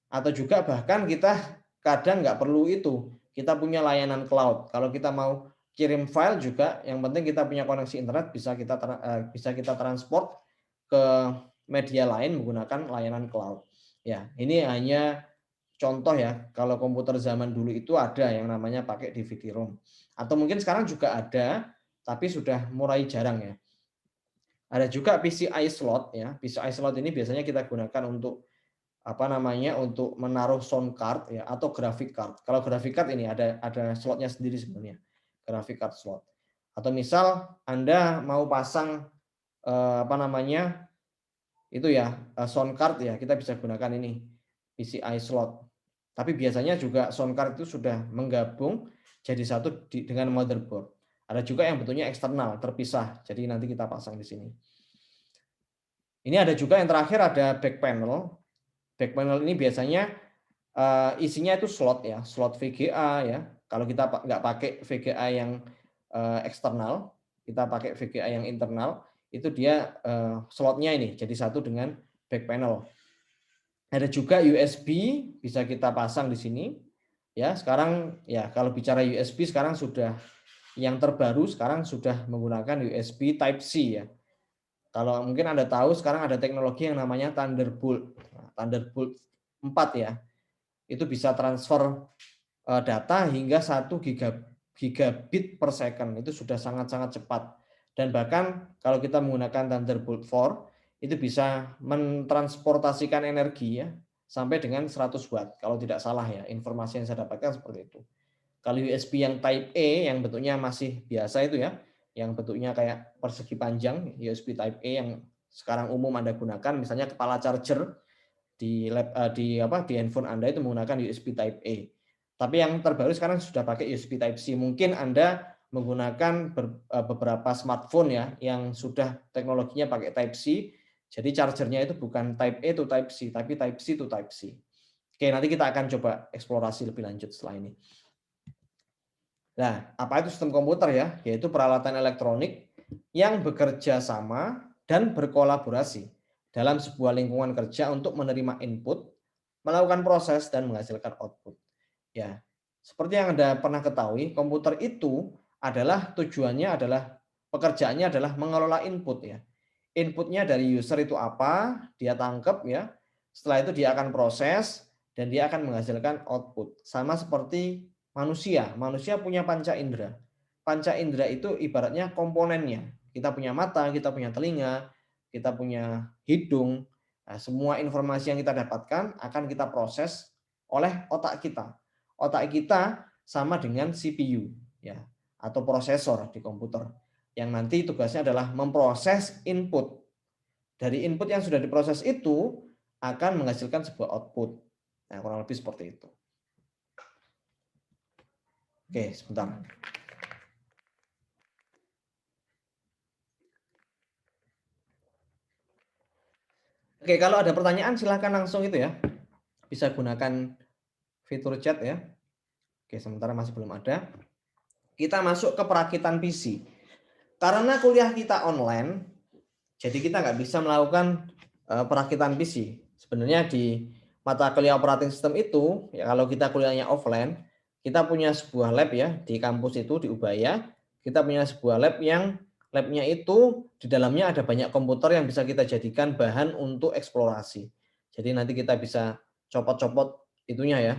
Atau juga bahkan kita kadang nggak perlu itu. Kita punya layanan cloud. Kalau kita mau kirim file juga, yang penting kita punya koneksi internet, bisa kita transport ke media lain menggunakan layanan cloud. Ya, ini hanya contoh ya. Kalau komputer zaman dulu itu ada yang namanya pakai DVD-ROM. Atau mungkin sekarang juga ada, tapi sudah mulai jarang ya. Ada juga PCI slot ya. PCI slot ini biasanya kita gunakan untuk untuk menaruh sound card ya atau graphic card. Kalau graphic card ini ada slotnya sendiri sebenarnya, graphic card slot. Atau misal Anda mau pasang itu ya sound card ya, kita bisa gunakan ini PCI slot. Tapi biasanya juga sound card itu sudah menggabung jadi satu dengan motherboard. Ada juga yang bentuknya eksternal, terpisah. Jadi nanti kita pasang di sini. Ini ada juga yang terakhir ada back panel. Back panel ini biasanya isinya itu slot ya, slot VGA ya. Kalau kita nggak pakai VGA yang eksternal, kita pakai VGA yang internal, itu dia slotnya ini jadi satu dengan back panel. Ada juga USB bisa kita pasang di sini. Ya, sekarang ya kalau bicara USB sekarang sudah yang terbaru sekarang sudah menggunakan USB Type C ya. Kalau mungkin Anda tahu sekarang ada teknologi yang namanya Thunderbolt. Nah, Thunderbolt 4 ya. Itu bisa transfer data hingga 1 gigabit per second. Itu sudah sangat-sangat cepat. Dan bahkan kalau kita menggunakan Thunderbolt 4 itu bisa mentransportasikan energi ya sampai dengan 100 watt. Kalau tidak salah ya, informasi yang saya dapatkan seperti itu. Kalau USB yang Type A yang bentuknya masih biasa itu ya, yang bentuknya kayak persegi panjang, USB Type A yang sekarang umum Anda gunakan, misalnya kepala charger di handphone Anda itu menggunakan USB Type A. Tapi yang terbaru sekarang sudah pakai USB Type C. Mungkin Anda menggunakan beberapa smartphone ya yang sudah teknologinya pakai Type C. Jadi chargernya itu bukan Type A to Type C, tapi Type C to Type C. Oke, nanti kita akan coba eksplorasi lebih lanjut setelah ini. Nah, apa itu sistem komputer ya? Yaitu peralatan elektronik yang bekerja sama dan berkolaborasi dalam sebuah lingkungan kerja untuk menerima input, melakukan proses, dan menghasilkan output. Ya, seperti yang Anda pernah ketahui, komputer itu pekerjaannya adalah mengelola input ya. Inputnya dari user itu apa, dia tangkap ya. Setelah itu dia akan proses dan dia akan menghasilkan output. Sama seperti manusia. Manusia punya panca indera. Panca indera itu ibaratnya komponennya. Kita punya mata, kita punya telinga, kita punya hidung. Nah, semua informasi yang kita dapatkan akan kita proses oleh otak kita. Otak kita sama dengan CPU ya atau prosesor di komputer yang nanti tugasnya adalah memproses input. Dari input yang sudah diproses itu akan menghasilkan sebuah output. Nah, kurang lebih seperti itu. Oke, sebentar. Oke, kalau ada pertanyaan silahkan langsung itu ya. Bisa gunakan fitur chat ya. Oke, sementara masih belum ada. Kita masuk ke perakitan PC. Karena kuliah kita online, jadi kita nggak bisa melakukan perakitan PC. Sebenarnya di mata kuliah operating system itu, ya kalau kita kuliahnya offline, kita punya sebuah lab ya di kampus itu di Ubaya. Kita punya sebuah labnya itu di dalamnya ada banyak komputer yang bisa kita jadikan bahan untuk eksplorasi. Jadi nanti kita bisa copot-copot itunya ya,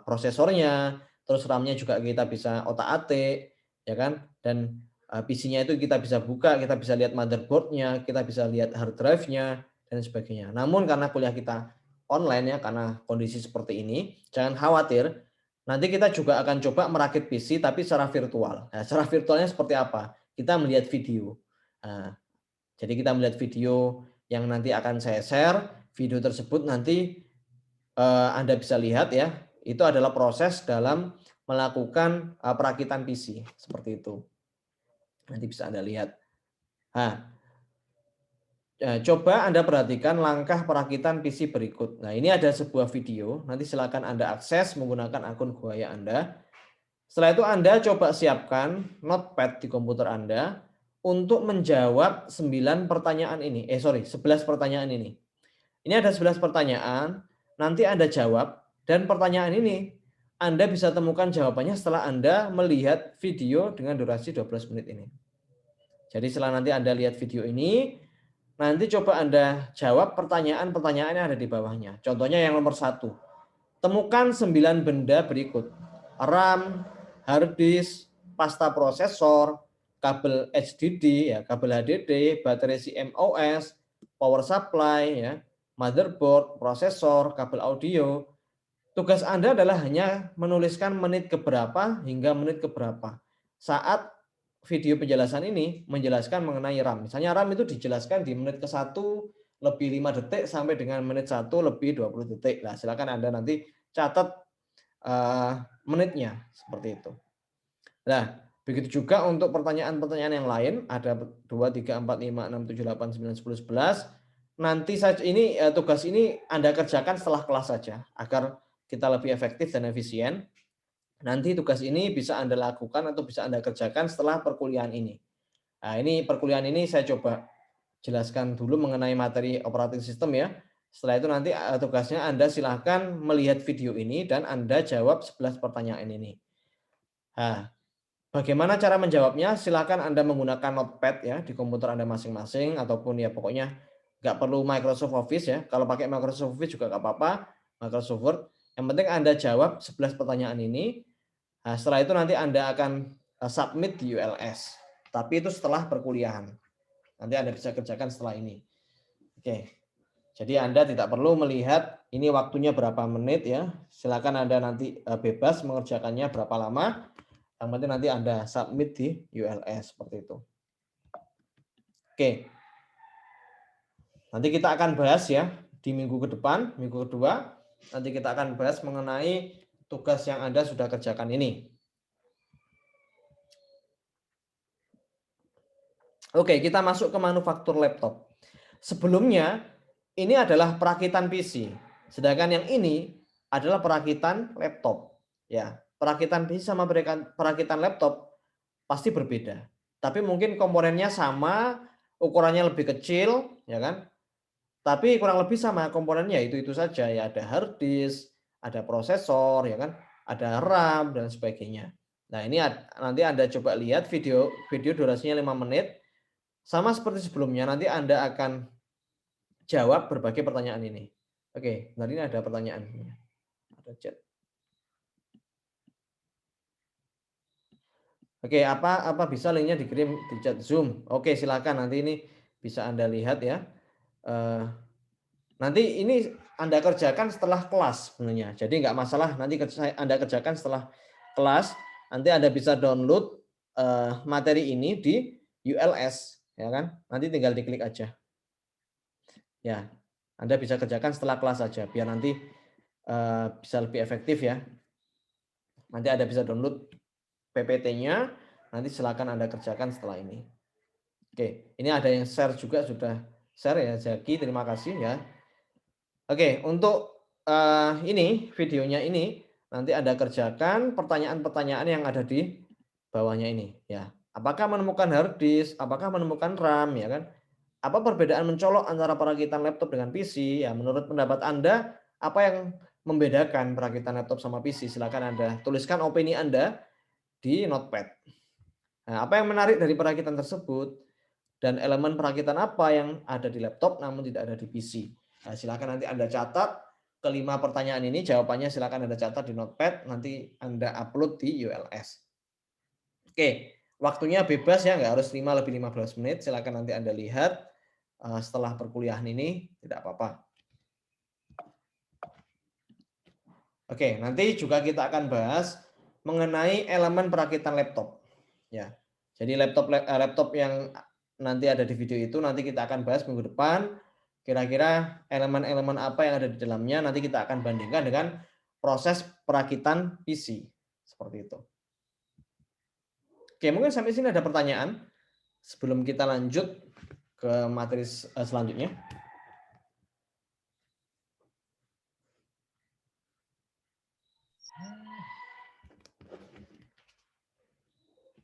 prosesornya, terus RAM-nya juga kita bisa otak-atik, ya kan? Dan PC-nya itu kita bisa buka, kita bisa lihat motherboard-nya, kita bisa lihat hard drive-nya, dan sebagainya. Namun karena kuliah kita online ya, karena kondisi seperti ini, jangan khawatir, nanti kita juga akan coba merakit PC tapi secara virtual. Nah, secara virtualnya seperti apa? Kita melihat video. Nah, jadi kita melihat video yang nanti akan saya share, video tersebut nanti Anda bisa lihat ya, itu adalah proses dalam melakukan perakitan PC, seperti itu. Nanti bisa Anda lihat. Nah, coba Anda perhatikan langkah perakitan PC berikut. Nah, ini ada sebuah video, nanti silakan Anda akses menggunakan akun Buaya Anda. Setelah itu Anda coba siapkan notepad di komputer Anda untuk menjawab 9 pertanyaan ini. 11 pertanyaan ini. Ini ada 11 pertanyaan, nanti Anda jawab, dan pertanyaan ini Anda bisa temukan jawabannya setelah Anda melihat video dengan durasi 12 menit ini. Jadi setelah nanti Anda lihat video ini, nanti coba Anda jawab pertanyaan-pertanyaan yang ada di bawahnya. Contohnya yang nomor 1. Temukan 9 benda berikut. RAM, hard disk, pasta prosesor, kabel HDD, ya, kabel HDD, baterai CMOS, power supply, ya, motherboard, prosesor, kabel audio. Tugas Anda adalah hanya menuliskan menit keberapa hingga menit keberapa. Saat video penjelasan ini menjelaskan mengenai RAM. Misalnya RAM itu dijelaskan di menit ke-1 lebih 5 detik sampai dengan menit 1 lebih 20 detik. Nah, silakan Anda nanti catat menitnya seperti itu. Nah, begitu juga untuk pertanyaan-pertanyaan yang lain, ada 2, 3, 4, 5, 6, 7, 8, 9, 10, 11. Nanti saja ini tugas ini Anda kerjakan setelah kelas saja agar kita lebih efektif dan efisien. Nanti tugas ini bisa Anda lakukan atau bisa Anda kerjakan setelah perkuliahan ini. Nah, ini perkuliahan ini saya coba jelaskan dulu mengenai materi operating system ya. Setelah itu nanti tugasnya Anda silahkan melihat video ini dan Anda jawab 11 pertanyaan ini. Nah, bagaimana cara menjawabnya? Silahkan Anda menggunakan notepad ya di komputer Anda masing-masing ataupun ya pokoknya nggak perlu Microsoft Office ya. Kalau pakai Microsoft Office juga nggak apa-apa, Microsoft Word. Yang penting Anda jawab 11 pertanyaan ini. Nah, setelah itu nanti Anda akan submit di ULS. Tapi itu setelah perkuliahan. Nanti Anda bisa kerjakan setelah ini. Oke. Jadi Anda tidak perlu melihat ini waktunya berapa menit ya. Silakan Anda nanti bebas mengerjakannya berapa lama. Yang penting nanti Anda submit di ULS seperti itu. Oke. Nanti kita akan bahas ya di minggu ke depan, minggu kedua. Nanti kita akan bahas mengenai tugas yang Anda sudah kerjakan ini. Oke, kita masuk ke manufaktur laptop. Sebelumnya, ini adalah perakitan PC. Sedangkan yang ini adalah perakitan laptop. Ya, perakitan PC sama perakitan laptop pasti berbeda. Tapi mungkin komponennya sama, ukurannya lebih kecil, ya kan? Tapi kurang lebih sama komponennya itu saja ya, ada hard disk, ada prosesor, ya kan? Ada RAM dan sebagainya. Nah, ini nanti Anda coba lihat video durasinya 5 menit. Sama seperti sebelumnya, nanti Anda akan jawab berbagai pertanyaan ini. Oke, nah ini ada pertanyaan. Ada chat. Oke, apa bisa linknya dikirim di chat Zoom? Oke, silakan nanti ini bisa Anda lihat ya. Nanti ini Anda kerjakan setelah kelas sebenarnya. Jadi nggak masalah nanti Anda kerjakan setelah kelas. Nanti Anda bisa download materi ini di ULS, ya kan? Nanti tinggal diklik aja. Ya, Anda bisa kerjakan setelah kelas saja biar nanti bisa lebih efektif ya. Nanti Anda bisa download PPT-nya, nanti silakan Anda kerjakan setelah ini. Oke, ini ada yang share juga, sudah share ya Zaki, terima kasih ya. Oke, untuk ini videonya ini nanti Anda kerjakan pertanyaan-pertanyaan yang ada di bawahnya ini ya. Apakah menemukan hard disk, apakah menemukan RAM ya kan? Apa perbedaan mencolok antara perakitan laptop dengan PC? Ya, menurut pendapat Anda, apa yang membedakan perakitan laptop sama PC? Silakan Anda tuliskan opini Anda di notepad. Nah, apa yang menarik dari perakitan tersebut? Dan elemen perakitan apa yang ada di laptop namun tidak ada di PC? Nah, silakan nanti Anda catat kelima pertanyaan ini, jawabannya silakan Anda catat di notepad, nanti Anda upload di ULS. Oke, Waktunya bebas ya, nggak harus 5 lebih 15 menit. Silakan nanti Anda lihat setelah perkuliahan ini, tidak apa-apa. Oke, nanti juga kita akan bahas mengenai elemen perakitan laptop. Ya, jadi laptop yang nanti ada di video itu nanti kita akan bahas minggu depan. Kira-kira elemen-elemen apa yang ada di dalamnya nanti kita akan bandingkan dengan proses perakitan PC seperti itu. Oke, mungkin sampai sini ada pertanyaan sebelum kita lanjut ke materi selanjutnya.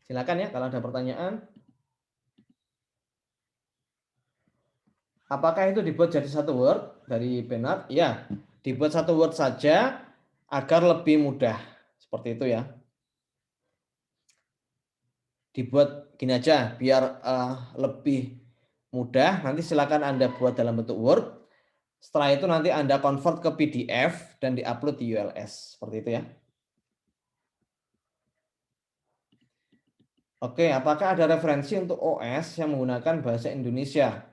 Silakan ya kalau ada pertanyaan. Apakah itu dibuat jadi satu Word dari Bernard? Ya, dibuat satu Word saja agar lebih mudah. Seperti itu ya. Dibuat gini aja biar lebih mudah. Nanti silakan Anda buat dalam bentuk Word. Setelah itu nanti Anda convert ke PDF dan diupload di ULS. Seperti itu ya. Oke, apakah ada referensi untuk OS yang menggunakan bahasa Indonesia?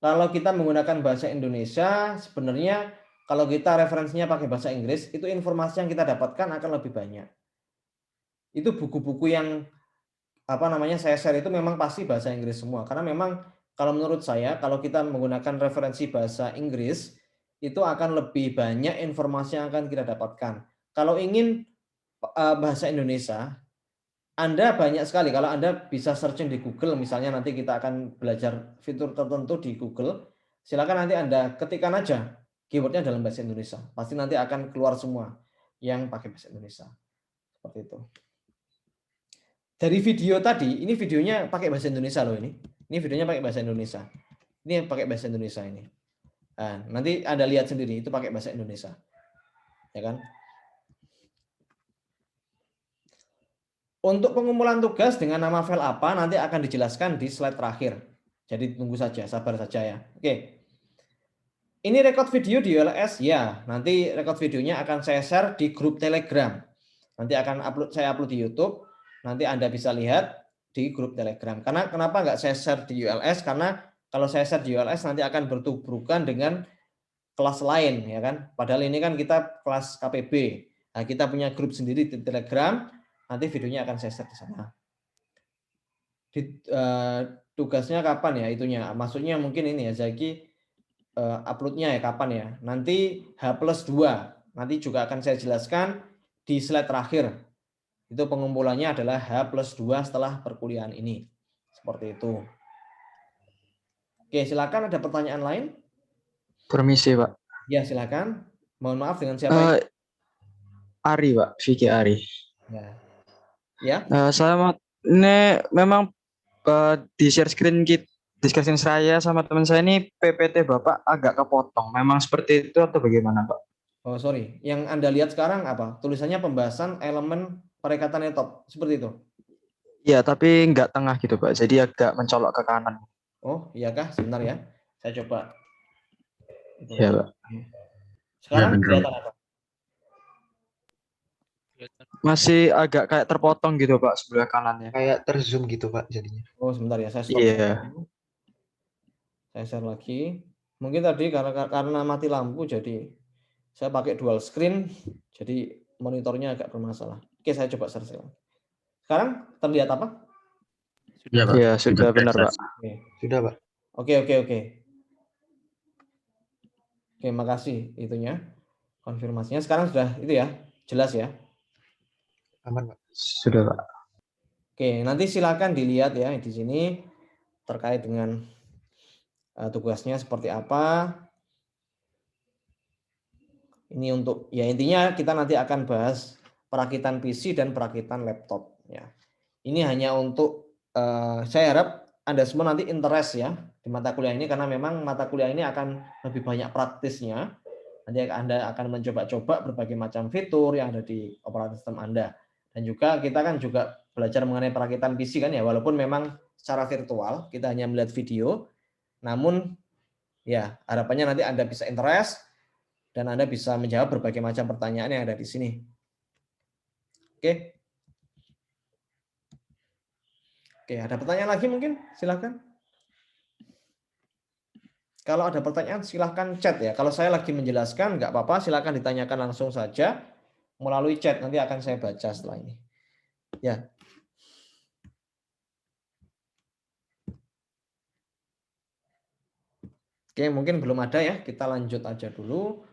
Kalau kita menggunakan bahasa Indonesia, sebenarnya kalau kita referensinya pakai bahasa Inggris, itu informasi yang kita dapatkan akan lebih banyak. Itu buku-buku yang saya share itu memang pasti bahasa Inggris semua. Karena memang kalau menurut saya, kalau kita menggunakan referensi bahasa Inggris, itu akan lebih banyak informasi yang akan kita dapatkan. Kalau ingin bahasa Indonesia, Anda banyak sekali. Kalau Anda bisa searching di Google, misalnya nanti kita akan belajar fitur tertentu di Google, silakan nanti Anda ketikkan aja keywordnya dalam bahasa Indonesia. Pasti nanti akan keluar semua yang pakai bahasa Indonesia. Seperti itu. Dari video tadi, ini videonya pakai bahasa Indonesia loh ini. Ini videonya pakai bahasa Indonesia. Ini pakai bahasa Indonesia ini. Nah, nanti Anda lihat sendiri, itu pakai bahasa Indonesia. Ya kan? Untuk pengumpulan tugas dengan nama file apa nanti akan dijelaskan di slide terakhir. Jadi tunggu saja, sabar saja ya. Oke. Ini record video di ULS ya. Nanti record videonya akan saya share di grup Telegram. Nanti akan saya upload di YouTube. Nanti Anda bisa lihat di grup Telegram. Karena kenapa nggak saya share di ULS? Karena kalau saya share di ULS nanti akan bertuburukan dengan kelas lain ya kan. Padahal ini kan kita kelas KPB. Nah, kita punya grup sendiri di Telegram. Nanti videonya akan saya share di sana. Tugasnya kapan ya itunya? Maksudnya mungkin ini ya Zaki uploadnya ya kapan ya? Nanti H+2. Nanti juga akan saya jelaskan di slide terakhir. Itu pengumpulannya adalah H+2 setelah perkuliahan ini. Seperti itu. Oke, silakan ada pertanyaan lain? Permisi, Pak. Ya, silakan. Mohon maaf dengan siapa ini? Ari, Pak. Vicky Ari. Ya. Ya. Selamat. Ini memang di share screen discussion saya sama teman saya ini PPT Bapak agak kepotong. Memang seperti itu atau bagaimana, Pak? Oh, sorry. Yang Anda lihat sekarang apa? Tulisannya pembahasan elemen perekatan laptop. Seperti itu. Iya, tapi nggak tengah gitu, Pak. Jadi agak mencolok ke kanan. Oh, iyakah? Sebentar ya. Saya coba. Iya, Pak. Sekarang kelihatan apa? Masih agak kayak terpotong gitu, Pak, sebelah kanannya. Kayak terzoom gitu Pak jadinya. Oh, sebentar ya. Saya stop. Iya. Saya share lagi. Mungkin tadi karena mati lampu jadi saya pakai dual screen, jadi monitornya agak bermasalah. Oke, saya coba share lagi. Sekarang terlihat apa? Sudah, Pak. Iya, sudah benar, Pak. Oke. Sudah Pak. Oke. Oke, makasih itunya. Konfirmasinya sekarang sudah itu ya. Jelas ya. Aman Pak. Sudah, Pak. Oke, nanti silakan dilihat ya di sini terkait dengan tugasnya seperti apa. Ini untuk ya intinya kita nanti akan bahas perakitan PC dan perakitan laptop ya. Ini hanya untuk saya harap Anda semua nanti interest ya di mata kuliah ini karena memang mata kuliah ini akan lebih banyak praktisnya. Nanti Anda akan mencoba-coba berbagai macam fitur yang ada di operating system Anda. Dan juga kita kan juga belajar mengenai perakitan PC kan ya, walaupun memang secara virtual kita hanya melihat video, namun ya harapannya nanti Anda bisa interest dan Anda bisa menjawab berbagai macam pertanyaan yang ada di sini. Oke. Oke, ada pertanyaan lagi mungkin? Silakan. Kalau ada pertanyaan silahkan chat ya. Kalau saya lagi menjelaskan nggak apa-apa, silahkan ditanyakan langsung saja melalui chat. Nanti akan saya baca setelah ini. Ya. Oke, mungkin belum ada ya. Kita lanjut aja dulu.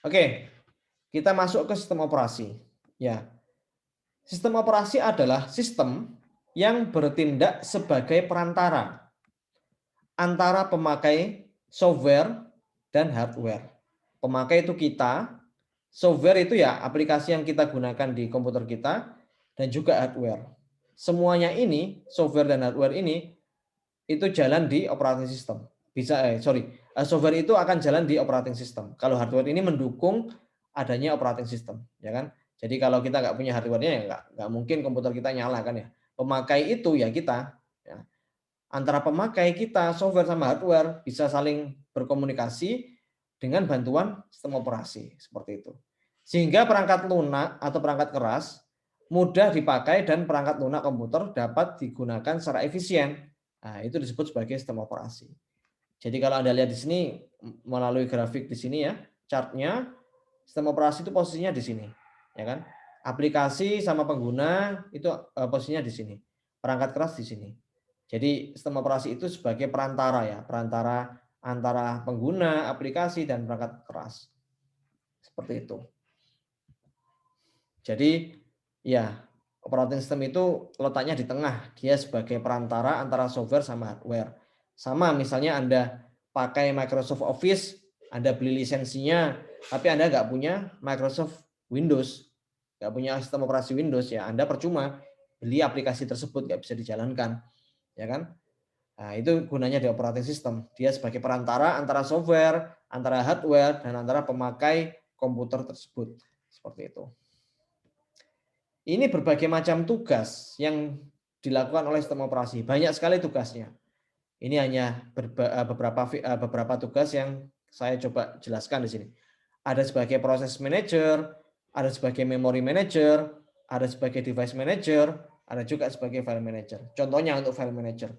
Oke, kita masuk ke sistem operasi. Ya. Sistem operasi adalah sistem yang bertindak sebagai perantara antara pemakai software dan hardware. Pemakai itu kita, software itu ya aplikasi yang kita gunakan di komputer kita, dan juga hardware. Semuanya ini, software dan hardware ini, itu jalan di operating system. Software itu akan jalan di operating system. Kalau hardware ini mendukung adanya operating system, ya kan? Jadi kalau kita nggak punya hardware-nya ya nggak mungkin komputer kita nyala kan ya. Pemakai itu ya kita. Ya. Antara pemakai kita, software sama hardware bisa saling berkomunikasi dengan bantuan sistem operasi seperti itu. Sehingga perangkat lunak atau perangkat keras mudah dipakai dan perangkat lunak komputer dapat digunakan secara efisien. Nah, itu disebut sebagai sistem operasi. Jadi kalau Anda lihat di sini melalui grafik di sini ya, chartnya sistem operasi itu posisinya di sini, ya kan? Aplikasi sama pengguna itu posisinya di sini. Perangkat keras di sini. Jadi sistem operasi itu sebagai perantara ya, perantara antara pengguna, aplikasi dan perangkat keras. Seperti itu. Jadi ya, operating system itu letaknya di tengah, dia sebagai perantara antara software sama hardware. Sama misalnya Anda pakai Microsoft Office, Anda beli lisensinya, tapi Anda nggak punya Microsoft Windows, nggak punya sistem operasi Windows, ya Anda percuma beli aplikasi tersebut, nggak bisa dijalankan, ya kan? Nah, itu gunanya di operating system. Dia sebagai perantara antara software, antara hardware, dan antara pemakai komputer tersebut. Seperti itu. Ini berbagai macam tugas yang dilakukan oleh sistem operasi. Banyak sekali tugasnya. Ini hanya beberapa tugas yang saya coba jelaskan di sini. Ada sebagai proses manager, ada sebagai memory manager, ada sebagai device manager, ada juga sebagai file manager. Contohnya untuk file manager.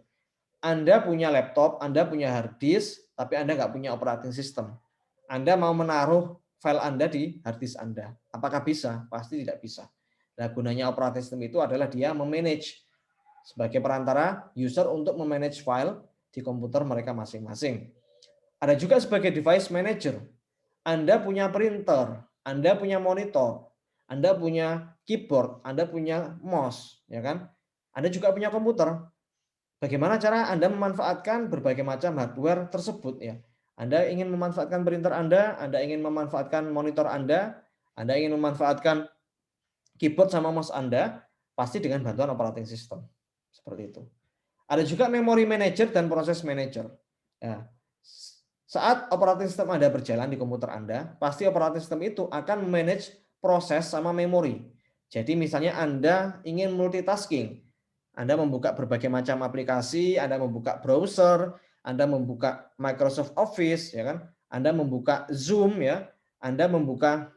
Anda punya laptop, Anda punya hard disk, tapi Anda nggak punya operating system. Anda mau menaruh file Anda di hard disk Anda. Apakah bisa? Pasti tidak bisa. Nah, gunanya operating system itu adalah dia memanage sebagai perantara user untuk memanage file di komputer mereka masing-masing. Ada juga sebagai device manager. Anda punya printer, Anda punya monitor, Anda punya keyboard, Anda punya mouse, ya kan? Anda juga punya komputer. Bagaimana cara Anda memanfaatkan berbagai macam hardware tersebut ya? Anda ingin memanfaatkan printer Anda ingin memanfaatkan monitor Anda ingin memanfaatkan keyboard sama mouse Anda, pasti dengan bantuan operating system. Seperti itu. Ada juga memory manager dan proses manager. Ya. Saat operating system Anda berjalan di komputer Anda, pasti operating system itu akan manage proses sama memori. Jadi misalnya Anda ingin multitasking, Anda membuka berbagai macam aplikasi, Anda membuka browser, Anda membuka Microsoft Office, ya kan? Anda membuka Zoom, ya, Anda membuka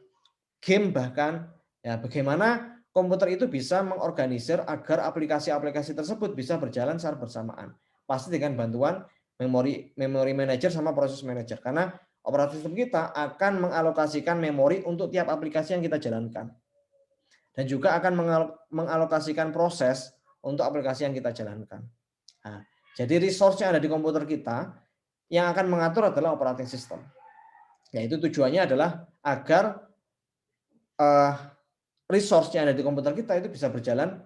game bahkan. Ya, bagaimana komputer itu bisa mengorganisir agar aplikasi-aplikasi tersebut bisa berjalan secara bersamaan. Pasti dengan bantuan memory manager sama proses manager. Karena operating system kita akan mengalokasikan memori untuk tiap aplikasi yang kita jalankan. Dan juga akan mengalokasikan proses untuk aplikasi yang kita jalankan. Nah, jadi resource yang ada di komputer kita yang akan mengatur adalah operating system. Yaitu tujuannya adalah agar resource yang ada di komputer kita itu bisa berjalan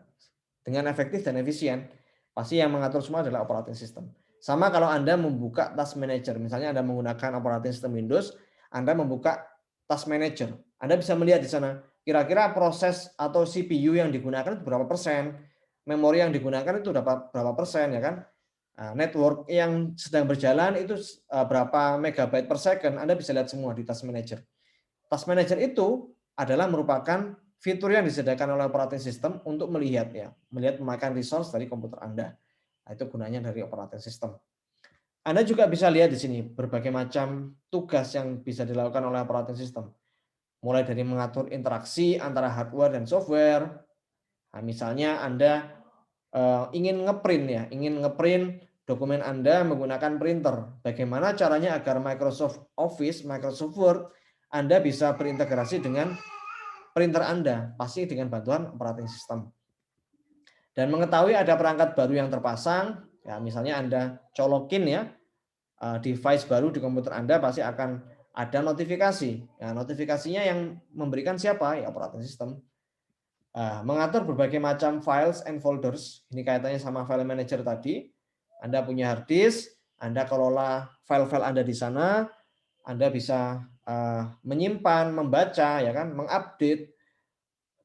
dengan efektif dan efisien. Pasti yang mengatur semua adalah operating system. Sama kalau Anda membuka task manager, misalnya Anda menggunakan operating system Windows, Anda membuka task manager. Anda bisa melihat di sana kira-kira proses atau CPU yang digunakan itu berapa persen, memori yang digunakan itu berapa persen, ya kan? Nah, network yang sedang berjalan itu berapa megabyte per second, Anda bisa lihat semua di task manager. Task manager itu adalah merupakan fitur yang disediakan oleh operating system untuk melihat pemakaian resource dari komputer Anda. Nah, itu gunanya dari operating system. Anda juga bisa lihat di sini berbagai macam tugas yang bisa dilakukan oleh operating system. Mulai dari mengatur interaksi antara hardware dan software. Nah, misalnya Anda ingin ngeprint ya, ingin ngeprint dokumen Anda menggunakan printer. Bagaimana caranya agar Microsoft Office, Microsoft Word Anda bisa berintegrasi dengan printer Anda, pasti dengan bantuan operating system. Dan mengetahui ada perangkat baru yang terpasang, ya misalnya Anda colokin ya device baru di komputer Anda, pasti akan ada notifikasi. Ya, notifikasinya yang memberikan siapa? Ya operating system. Mengatur berbagai macam files and folders. Ini kaitannya sama file manager tadi. Anda punya hard disk, Anda kelola file-file Anda di sana, Anda bisa menyimpan, membaca, ya kan, mengupdate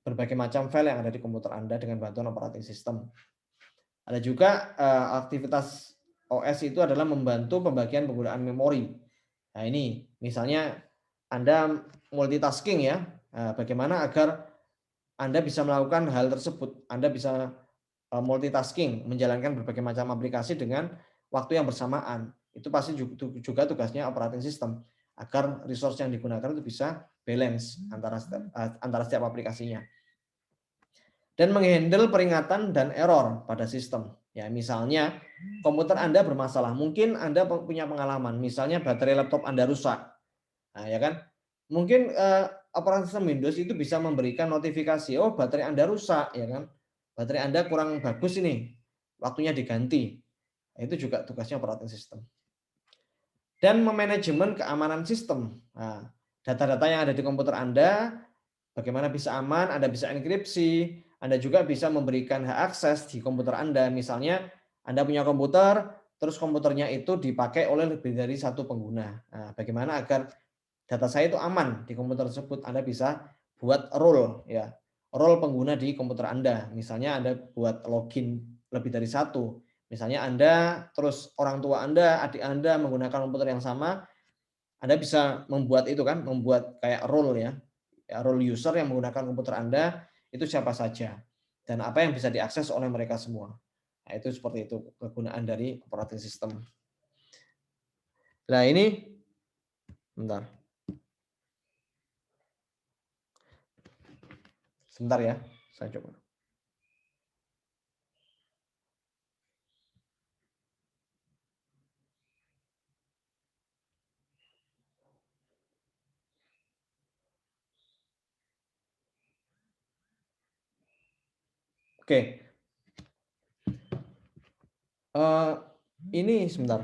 berbagai macam file yang ada di komputer Anda dengan bantuan operating system. Ada juga aktivitas OS itu adalah membantu pembagian penggunaan memori. Nah ini misalnya Anda multitasking ya, bagaimana agar Anda bisa melakukan hal tersebut. Anda bisa multitasking, menjalankan berbagai macam aplikasi dengan waktu yang bersamaan. Itu pasti juga tugasnya operating system, agar resource yang digunakan itu bisa balance antara setiap aplikasinya. Dan menghandle peringatan dan error pada sistem. Ya, misalnya komputer Anda bermasalah, mungkin Anda punya pengalaman, misalnya baterai laptop Anda rusak. Nah, ya kan? Mungkin operating system Windows itu bisa memberikan notifikasi, oh baterai Anda rusak, ya kan? Baterai Anda kurang bagus ini, waktunya diganti. Nah, itu juga tugasnya operating system. Dan memanajemen keamanan sistem. Nah, data-data yang ada di komputer Anda, bagaimana bisa aman, Anda bisa enkripsi, Anda juga bisa memberikan hak akses di komputer Anda. Misalnya Anda punya komputer, terus komputernya itu dipakai oleh lebih dari satu pengguna. Nah, bagaimana agar data saya itu aman di komputer tersebut? Anda bisa buat role ya, role pengguna di komputer Anda. Misalnya Anda buat login lebih dari satu. Misalnya Anda, terus orang tua Anda, adik Anda menggunakan komputer yang sama, Anda bisa membuat itu kan, membuat kayak role ya, role user yang menggunakan komputer Anda itu siapa saja dan apa yang bisa diakses oleh mereka semua. Nah, itu seperti itu kegunaan dari operating system. Nah, ini bentar. Sebentar ya, saya coba. Oke. Ini sebentar.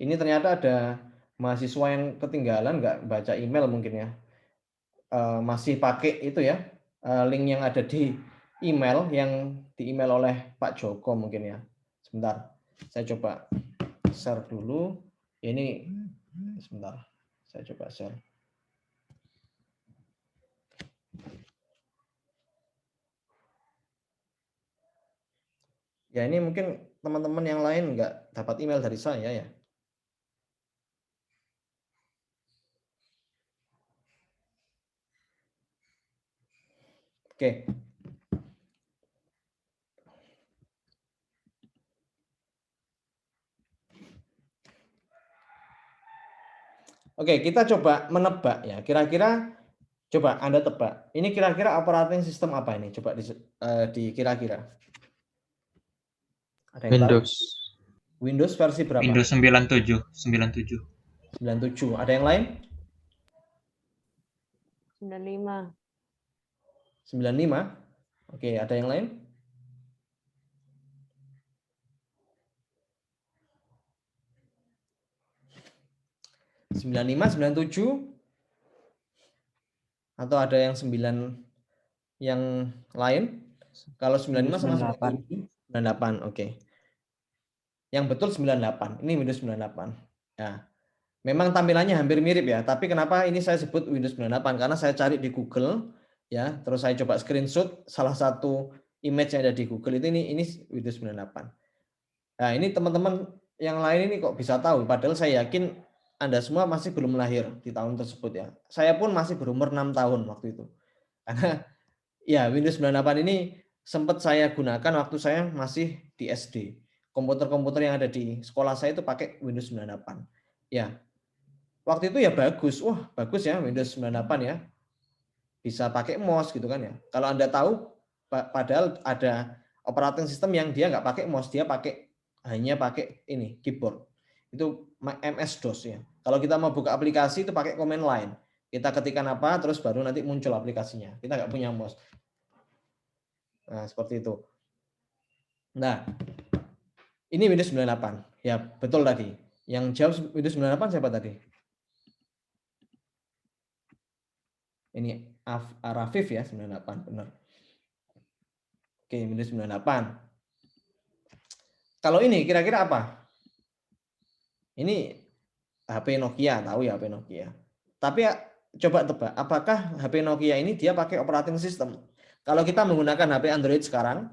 Ini ternyata ada mahasiswa yang ketinggalan nggak baca email mungkin ya. Masih pakai itu ya, link yang ada di email yang di email oleh Pak Joko mungkin ya. Sebentar, saya coba share dulu. Ini sebentar, saya coba share. Ya ini mungkin teman-teman yang lain nggak dapat email dari saya ya. Oke. Oke, kita coba menebak ya. Kira-kira coba Anda tebak. Ini kira-kira operating system apa ini? Coba dikira-kira. Ada yang Windows. tahu? Windows versi berapa? Windows 97, 97. 97. Ada yang lain? 95. 95. Oke, ada yang lain? Sembilan lima, 97, atau ada yang 9 yang lain? Kalau 95 sama 97, 98. Oke. Yang betul 98. Ini Windows 98. Ya. Memang tampilannya hampir mirip ya, tapi kenapa ini saya sebut Windows 98? Karena saya cari di Google ya, terus saya coba screenshot salah satu image yang ada di Google itu ini Windows 98. Nah, ini teman-teman yang lain ini kok bisa tahu, padahal saya yakin Anda semua masih belum lahir di tahun tersebut ya. Saya pun masih berumur 6 tahun waktu itu. Karena ya Windows 98 ini sempat saya gunakan waktu saya masih di SD. Komputer-komputer yang ada di sekolah saya itu pakai Windows 98. Ya, waktu itu ya bagus. Wah, bagus ya Windows 98 ya. bisa pakai mouse gitu kan ya. Kalau Anda tahu, padahal ada operating system yang dia nggak pakai mouse, dia hanya pakai ini keyboard. Itu MS-DOS ya. Kalau kita mau buka aplikasi itu pakai command line. Kita ketikkan apa, terus baru nanti muncul aplikasinya. Kita nggak punya mouse. Nah, seperti itu. Nah, ini Windows 98. Ya, betul tadi. Yang jawab Windows 98 siapa tadi? Ini Rafif ya, 98, benar. Oke, Windows 98. Kalau ini kira-kira apa? Ini HP Nokia, tahu ya HP Nokia. Tapi ya, coba tebak, apakah HP Nokia ini dia pakai operating system? Kalau kita menggunakan HP Android sekarang,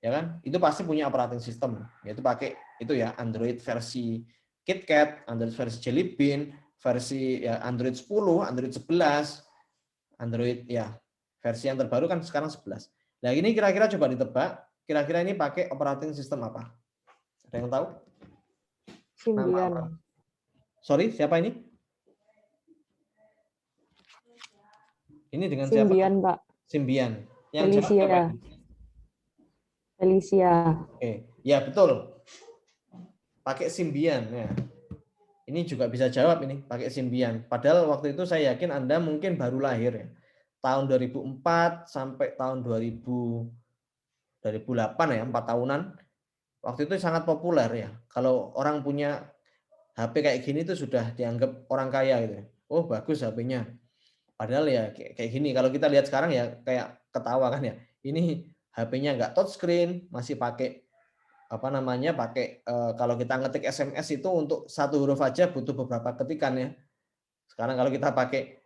ya kan, itu pasti punya operating system, yaitu pakai itu ya Android versi KitKat, Android versi Jelly Bean, versi ya Android 10, Android 11, Android ya versi yang terbaru kan sekarang 11. Nah ini kira-kira coba ditebak, kira-kira ini pakai operating system apa? Ada yang tahu? Symbian. Sorry, siapa ini? Ini dengan siapa? Symbian, Pak. Symbian. Yang jawab Felicia. siapa ini? Felicia. Oke, ya betul. Pakai Symbian ya. Ini juga bisa jawab ini, pakai Symbian. Padahal waktu itu saya yakin Anda mungkin baru lahir ya. Tahun 2004 sampai tahun 2008 ya, 4 tahunan. Waktu itu sangat populer ya. Kalau orang punya HP kayak gini tuh sudah dianggap orang kaya gitu. Oh, bagus HP-nya. Padahal ya kayak gini. Kalau kita lihat sekarang ya kayak ketawa kan ya. Ini HP-nya nggak touchscreen, masih pakai apa namanya? Pakai kalau kita ngetik SMS itu untuk satu huruf aja butuh beberapa ketikan ya. Sekarang kalau kita pakai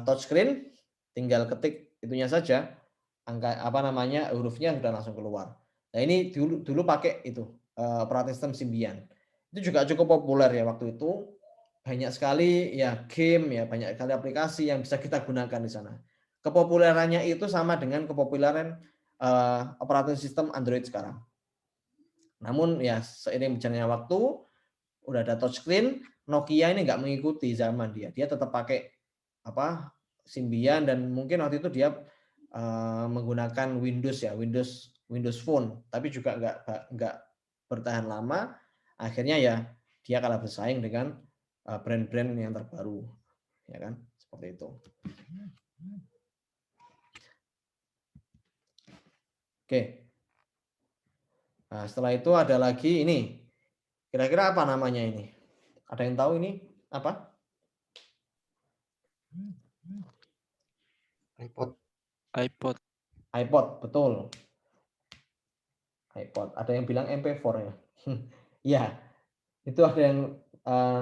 touchscreen, tinggal ketik itunya saja, angka apa namanya hurufnya sudah langsung keluar. Nah ini dulu pakai itu operating system Symbian. Itu juga cukup populer ya waktu itu. Banyak sekali ya game ya, banyak sekali aplikasi yang bisa kita gunakan di sana. Kepopulerannya itu sama dengan kepopuleran operating system Android sekarang. Namun ya seiring berjalannya waktu, udah ada touchscreen, Nokia ini nggak mengikuti zaman dia. Dia tetap pakai apa Symbian dan mungkin waktu itu dia menggunakan Windows ya, Windows Phone, tapi juga nggak bertahan lama. Akhirnya ya dia kalah bersaing dengan brand-brand yang terbaru, ya kan, seperti itu. Oke. Nah, setelah itu ada lagi ini. Kira-kira apa namanya ini? Ada yang tahu ini apa? iPod. iPod, betul. iPod. Ada yang bilang MP4 ya. Ya, itu ada yang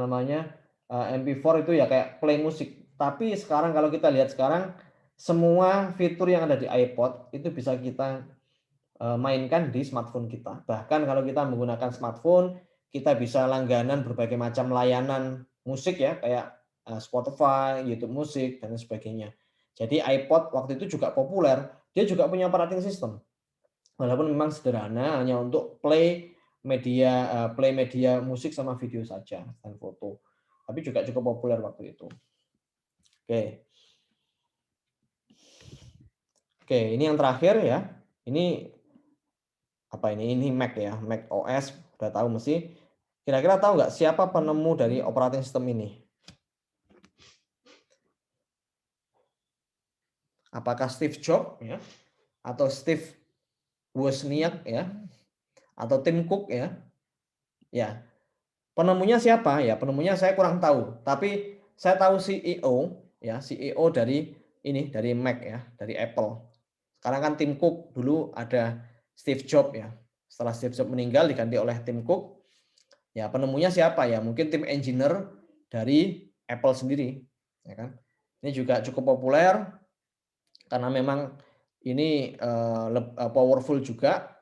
namanya MP4 itu ya kayak play musik. Tapi sekarang kalau kita lihat sekarang, semua fitur yang ada di iPod itu bisa kita mainkan di smartphone kita. Bahkan kalau kita menggunakan smartphone, kita bisa langganan berbagai macam layanan musik ya, kayak Spotify, YouTube Musik, dan sebagainya. Jadi iPod waktu itu juga populer, dia juga punya operating system. Walaupun memang sederhana, hanya untuk play media musik sama video saja, dan foto. Tapi juga cukup populer waktu itu. Oke, ini yang terakhir ya. Ini apa ini? Ini Mac ya, Mac OS. Udah tahu mesti. Kira-kira tahu nggak siapa penemu dari operating system ini? Apakah Steve Jobs ya, atau Steve Wozniak ya, atau Tim Cook ya? Ya, penemunya siapa ya? Penemunya saya kurang tahu. Tapi saya tahu CEO ya, CEO dari ini dari Mac ya, dari Apple. Sekarang kan Tim Cook, dulu ada Steve Jobs ya. Setelah Steve Jobs meninggal diganti oleh Tim Cook. Ya, penemunya siapa ya? Mungkin tim engineer dari Apple sendiri, ya kan? Ini juga cukup populer karena memang ini powerful juga.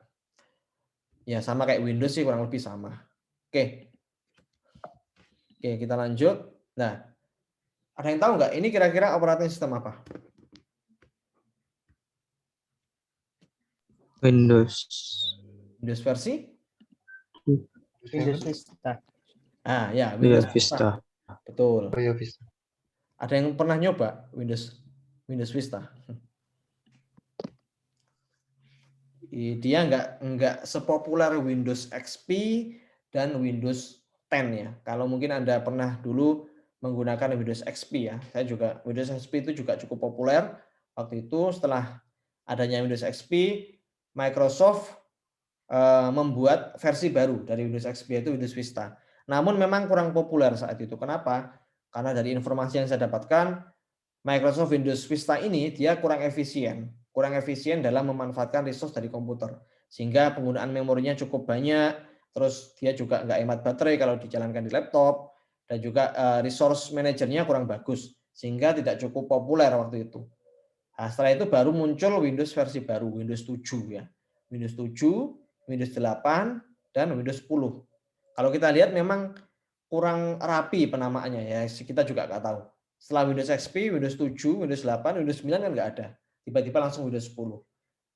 Ya, sama kayak Windows sih, kurang lebih sama. Oke, kita lanjut. Nah, ada yang tahu nggak ini kira-kira operating system apa? Windows. Windows versi? Windows Vista. Ya, Windows Vista. Betul. Oh ya, Vista. Ada yang pernah nyoba Windows Windows Vista. Dia nggak sepopuler Windows XP dan Windows 10 ya. Kalau mungkin Anda pernah dulu menggunakan Windows XP ya. Saya juga Windows XP itu juga cukup populer waktu itu. Setelah adanya Windows XP, Microsoft membuat versi baru dari Windows XP yaitu Windows Vista. Namun memang kurang populer saat itu. Kenapa? Karena dari informasi yang saya dapatkan, Microsoft Windows Vista ini dia kurang efisien dalam memanfaatkan resource dari komputer, sehingga penggunaan memorinya cukup banyak, terus dia juga nggak hemat baterai kalau dijalankan di laptop, dan juga resource manajernya kurang bagus, sehingga tidak cukup populer waktu itu. Nah, setelah itu baru muncul Windows versi baru, Windows 7 ya. Windows 7, Windows 8, dan Windows 10. Kalau kita lihat memang kurang rapi penamaannya ya, kita juga nggak tahu. Setelah Windows XP, Windows 7, Windows 8, Windows 9 kan nggak ada. Tiba-tiba langsung Windows 10.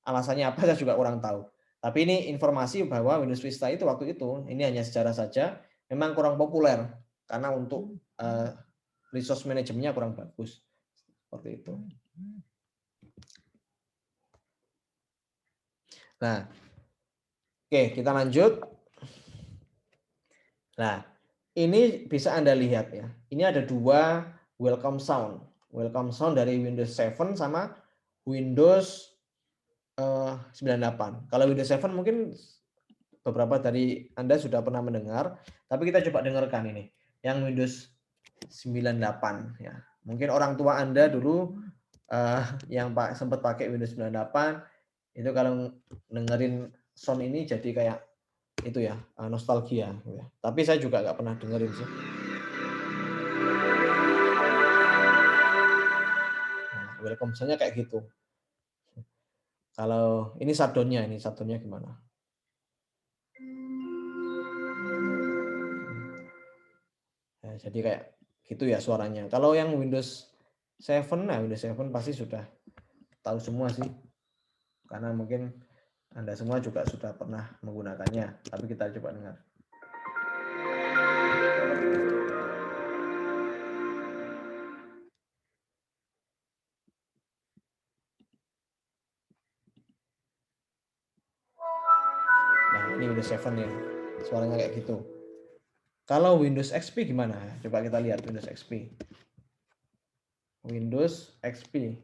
Alasannya apa saya juga kurang tahu. Tapi ini informasi bahwa Windows Vista itu waktu itu, ini hanya sejarah saja, memang kurang populer. Karena untuk resource manajemennya kurang bagus. Seperti itu. Nah, oke, kita lanjut. Nah, ini bisa Anda lihat ya. Ini ada dua welcome sound. Welcome sound dari Windows 7 sama Windows 98. Kalau Windows 7 mungkin beberapa dari Anda sudah pernah mendengar, tapi kita coba dengarkan ini. Yang Windows 98 ya. Mungkin orang tua Anda dulu yang sempat pakai Windows 98 itu kalau dengerin sound ini jadi kayak itu ya, nostalgia ya. Tapi saya juga nggak pernah dengerin sih. Nah, welcome sound-nya kayak gitu. Kalau ini shutdown-nya gimana? Nah, jadi kayak gitu ya suaranya. Kalau yang Windows 7, nah Windows 7 pasti sudah tahu semua sih. Karena mungkin Anda semua juga sudah pernah menggunakannya. Tapi kita coba dengar. Nah, ini Windows 7 ya. Suaranya kayak gitu. Kalau Windows XP gimana? Coba kita lihat Windows XP. Windows XP.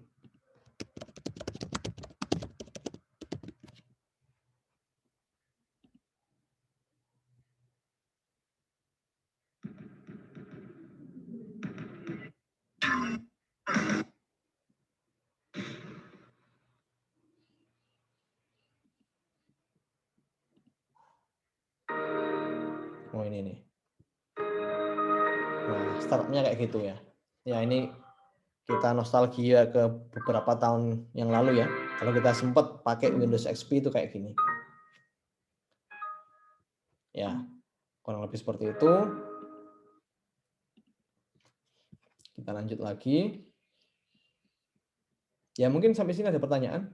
Oh ini nih. Nah, startupnya kayak gitu ya. Ya ini kita nostalgia ke beberapa tahun yang lalu ya. Kalau kita sempat pakai Windows XP itu kayak gini. Ya, kurang lebih seperti itu. Kita lanjut lagi. Ya mungkin sampai sini ada pertanyaan.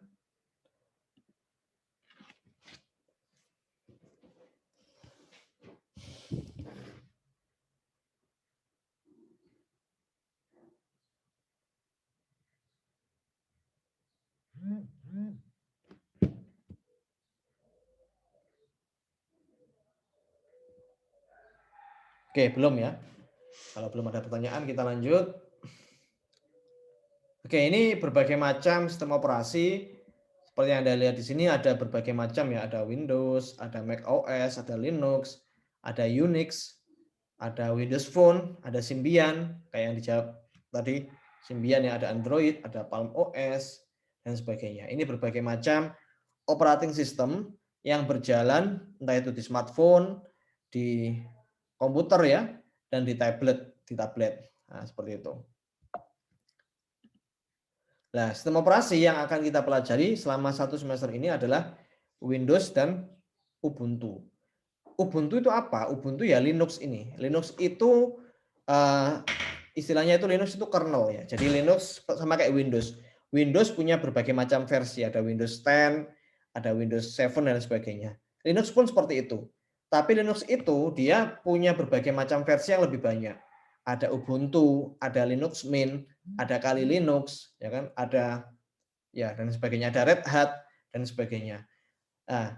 Oke, belum ya. Kalau belum ada pertanyaan, kita lanjut. Oke, ini berbagai macam sistem operasi. Seperti yang Anda lihat di sini ada berbagai macam ya. Ada Windows, ada Mac OS, ada Linux, ada Unix, ada Windows Phone, ada Symbian, kayak yang dijawab tadi. Symbian ya, ada Android, ada Palm OS, dan sebagainya. Ini berbagai macam operating system yang berjalan, entah itu di smartphone, di komputer ya, dan di tablet. Nah, seperti itu. Nah, sistem operasi yang akan kita pelajari selama 1 semester ini adalah Windows dan Ubuntu. Ubuntu itu apa? Ubuntu ya Linux ini. Linux itu istilahnya itu Linux itu kernel ya. Jadi Linux sama kayak Windows. Windows punya berbagai macam versi. Ada Windows 10, ada Windows 7 dan sebagainya. Linux pun seperti itu. Tapi Linux itu dia punya berbagai macam versi yang lebih banyak. Ada Ubuntu, ada Linux Mint, ada Kali Linux, ya kan, ada ya dan sebagainya, ada Red Hat dan sebagainya. Nah,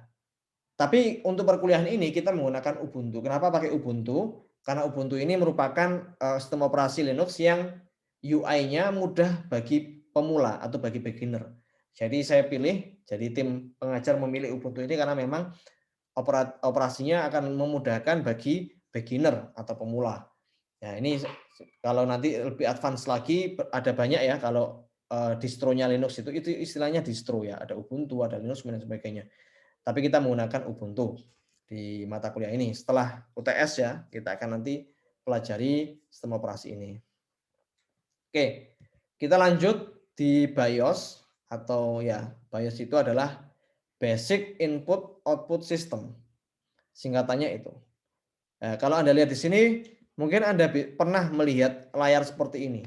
tapi untuk perkuliahan ini kita menggunakan Ubuntu. Kenapa pakai Ubuntu? Karena Ubuntu ini merupakan sistem operasi Linux yang UI-nya mudah bagi pemula atau bagi beginner. Jadi saya pilih, jadi tim pengajar memilih Ubuntu ini karena memang operasinya akan memudahkan bagi beginner atau pemula. Ya, ini kalau nanti lebih advance lagi ada banyak ya, kalau distronya Linux itu istilahnya distro ya, ada Ubuntu, ada Linux dan sebagainya. Tapi kita menggunakan Ubuntu di mata kuliah ini. Setelah UTS ya, kita akan nanti pelajari sistem operasi ini. Oke, kita lanjut di BIOS atau ya BIOS itu adalah Basic Input Output System. Singkatannya itu. Nah, kalau Anda lihat di sini, mungkin Anda pernah melihat layar seperti ini.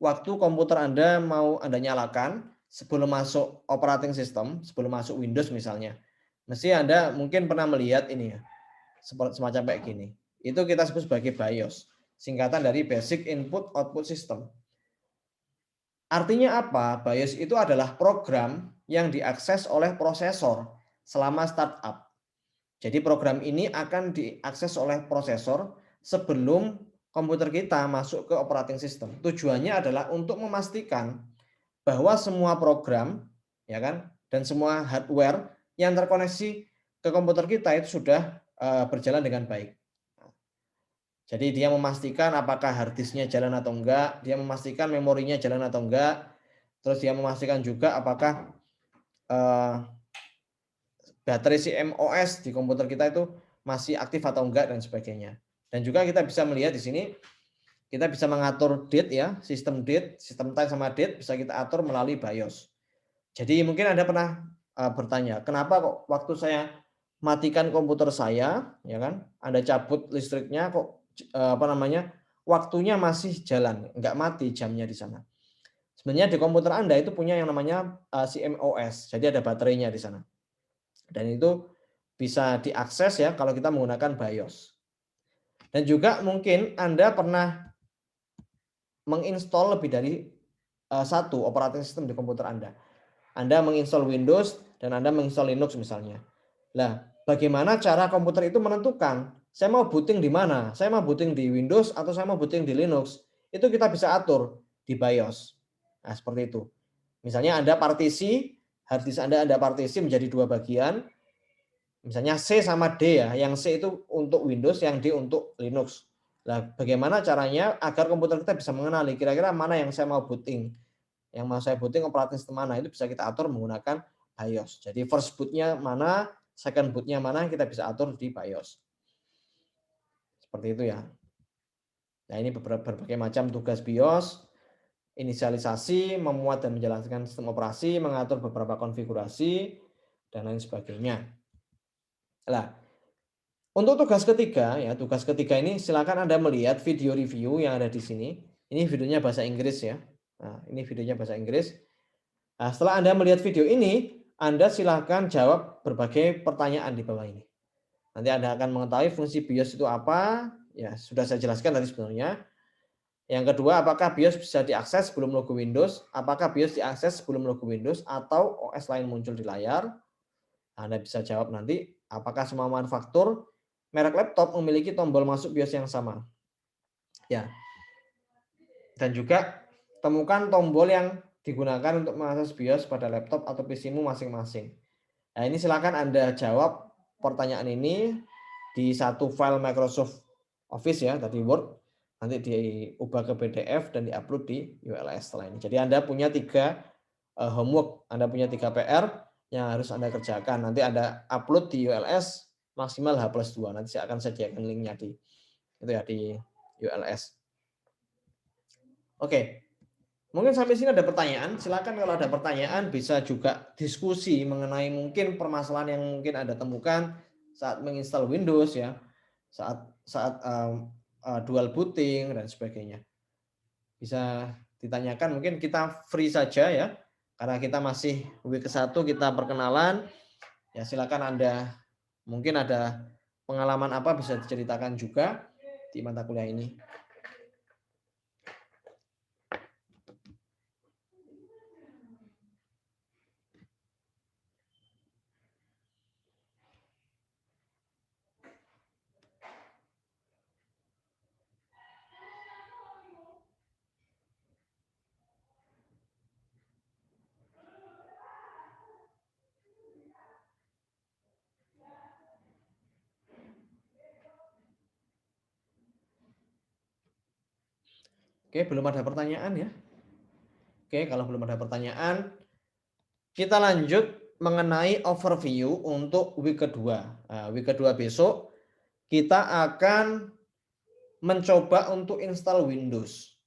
Waktu komputer Anda mau Anda nyalakan sebelum masuk operating system, sebelum masuk Windows misalnya. Mesti Anda mungkin pernah melihat ini ya, semacam kayak gini. Itu kita sebut sebagai BIOS, singkatan dari Basic Input Output System. Artinya apa? BIOS itu adalah program yang diakses oleh prosesor selama startup. Jadi program ini akan diakses oleh prosesor sebelum komputer kita masuk ke operating system. Tujuannya adalah untuk memastikan bahwa semua program, ya kan, dan semua hardware yang terkoneksi ke komputer kita itu sudah berjalan dengan baik. Jadi dia memastikan apakah hard disknya jalan atau enggak, dia memastikan memorinya jalan atau enggak, terus dia memastikan juga apakah baterai CMOS di komputer kita itu masih aktif atau enggak dan sebagainya. Dan juga kita bisa melihat di sini kita bisa mengatur date ya, sistem time sama date bisa kita atur melalui BIOS. Jadi mungkin Anda pernah bertanya, kenapa kok waktu saya matikan komputer saya, ya kan, Anda cabut listriknya kok waktunya masih jalan, enggak mati jamnya di sana. Sebenarnya di komputer Anda itu punya yang namanya CMOS, jadi ada baterainya di sana. Dan itu bisa diakses ya kalau kita menggunakan BIOS. Dan juga mungkin Anda pernah menginstall lebih dari satu operating system di komputer Anda. Anda menginstall Windows dan Anda menginstall Linux misalnya. Nah, bagaimana cara komputer itu menentukan saya mau booting di mana? Saya mau booting di Windows atau saya mau booting di Linux? Itu kita bisa atur di BIOS. Nah, seperti itu. Misalnya Anda partisi, hard disk Anda partisi menjadi dua bagian. Misalnya C sama D ya, yang C itu untuk Windows, yang D untuk Linux. Nah, bagaimana caranya agar komputer kita bisa mengenali kira-kira mana yang saya mau booting. Yang mau saya booting operating system mana, itu bisa kita atur menggunakan BIOS. Jadi first bootnya mana, second bootnya mana, kita bisa atur di BIOS. Seperti itu ya. Nah, ini berbagai macam tugas BIOS, inisialisasi, memuat dan menjalankan sistem operasi, mengatur beberapa konfigurasi, dan lain sebagainya. Nah, untuk tugas ketiga ini silakan Anda melihat video review yang ada di sini. Ini videonya bahasa Inggris ya. Nah, ini videonya bahasa Inggris. Nah, setelah Anda melihat video ini, Anda silakan jawab berbagai pertanyaan di bawah ini. Nanti Anda akan mengetahui fungsi BIOS itu apa. Ya, sudah saya jelaskan tadi sebenarnya. Yang kedua, apakah BIOS bisa diakses sebelum logo Windows? Apakah BIOS diakses sebelum logo Windows atau OS lain muncul di layar? Anda bisa jawab nanti, apakah semua manufaktur merek laptop memiliki tombol masuk BIOS yang sama? Ya. Dan juga temukan tombol yang digunakan untuk mengakses BIOS pada laptop atau PC-mu masing-masing. Nah, ini silakan Anda jawab pertanyaan ini di satu file Microsoft Office ya, tadi Word, nanti diubah ke PDF dan diupload di ULS setelah ini. Jadi Anda punya 3 homework, Anda punya 3 PR yang harus Anda kerjakan. Nanti Anda upload di ULS maksimal H+2. Nanti saya akan sediakan linknya di ULS. Oke. Mungkin sampai sini ada pertanyaan. Silakan kalau ada pertanyaan bisa juga diskusi mengenai mungkin permasalahan yang mungkin Anda temukan saat menginstal Windows ya, saat dual booting dan sebagainya. Bisa ditanyakan, mungkin kita free saja ya. Karena kita masih week ke-1, kita perkenalan. Ya silakan Anda mungkin ada pengalaman apa bisa diceritakan juga di mata kuliah ini. Oke, belum ada pertanyaan ya. Oke, kalau belum ada pertanyaan, kita lanjut mengenai overview untuk week kedua. Nah, week kedua besok kita akan mencoba untuk install Windows.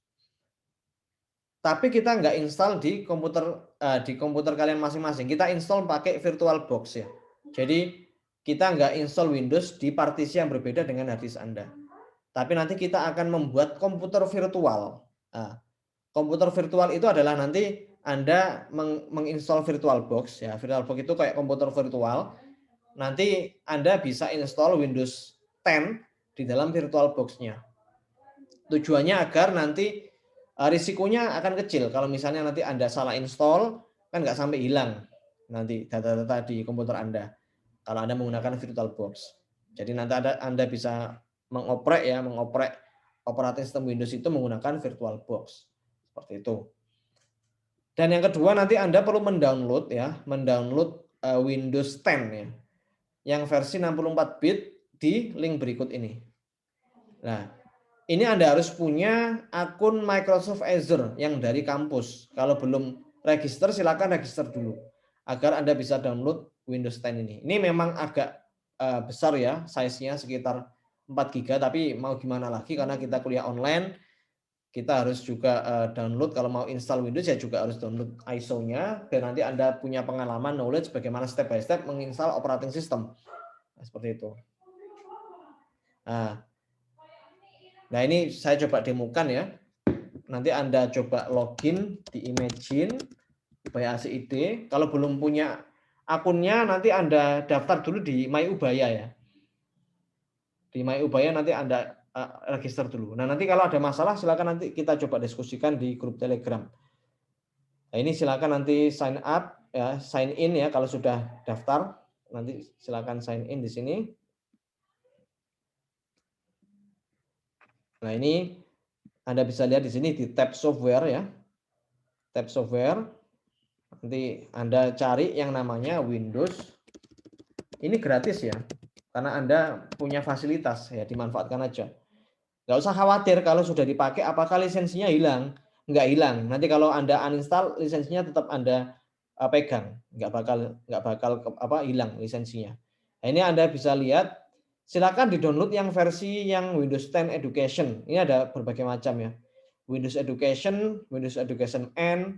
Tapi kita nggak install di komputer kalian masing-masing. Kita install pakai VirtualBox ya. Jadi kita nggak install Windows di partisi yang berbeda dengan hard disk Anda. Tapi nanti kita akan membuat komputer virtual. Nah, komputer virtual itu adalah nanti Anda menginstall VirtualBox ya. VirtualBox itu kayak komputer virtual. Nanti Anda bisa install Windows 10 di dalam VirtualBox-nya. Tujuannya agar nanti risikonya akan kecil. Kalau misalnya nanti Anda salah install, kan nggak sampai hilang nanti data-data di komputer Anda. Kalau Anda menggunakan VirtualBox. Jadi nanti Anda bisa mengoprek operating system Windows itu menggunakan VirtualBox. Seperti itu. Dan yang kedua nanti Anda perlu mendownload Windows 10 ya. Yang versi 64 bit di link berikut ini. Nah, ini Anda harus punya akun Microsoft Azure yang dari kampus. Kalau belum register, silakan register dulu agar Anda bisa download Windows 10 ini. Ini memang agak besar ya, size-nya sekitar 4 GB, tapi mau gimana lagi karena kita kuliah online, kita harus juga download. Kalau mau install Windows ya juga harus download ISO-nya, dan nanti Anda punya pengalaman, knowledge bagaimana step by step menginstal operating system. Nah, seperti itu. Nah, ini saya coba demokan ya. Nanti Anda coba login di Imagine by ACID. Kalau belum punya akunnya, nanti Anda daftar dulu di MyUbaya ya. Di MyUbaya nanti Anda register dulu. Nah, nanti kalau ada masalah silakan nanti kita coba diskusikan di grup Telegram. Nah, ini silakan nanti sign up ya, sign in ya kalau sudah daftar. Nanti silakan sign in di sini. Nah, ini Anda bisa lihat di sini di tab software ya. Tab software. Nanti Anda cari yang namanya Windows. Ini gratis ya. Karena Anda punya fasilitas ya, dimanfaatkan aja. Nggak usah khawatir kalau sudah dipakai apakah lisensinya hilang. Nggak hilang. Nanti kalau Anda uninstall, lisensinya tetap Anda pegang. Nggak bakal hilang lisensinya. Nah, ini Anda bisa lihat. Silakan di-download yang versi yang Windows 10 Education. Ini ada berbagai macam ya. Windows Education, Windows Education N.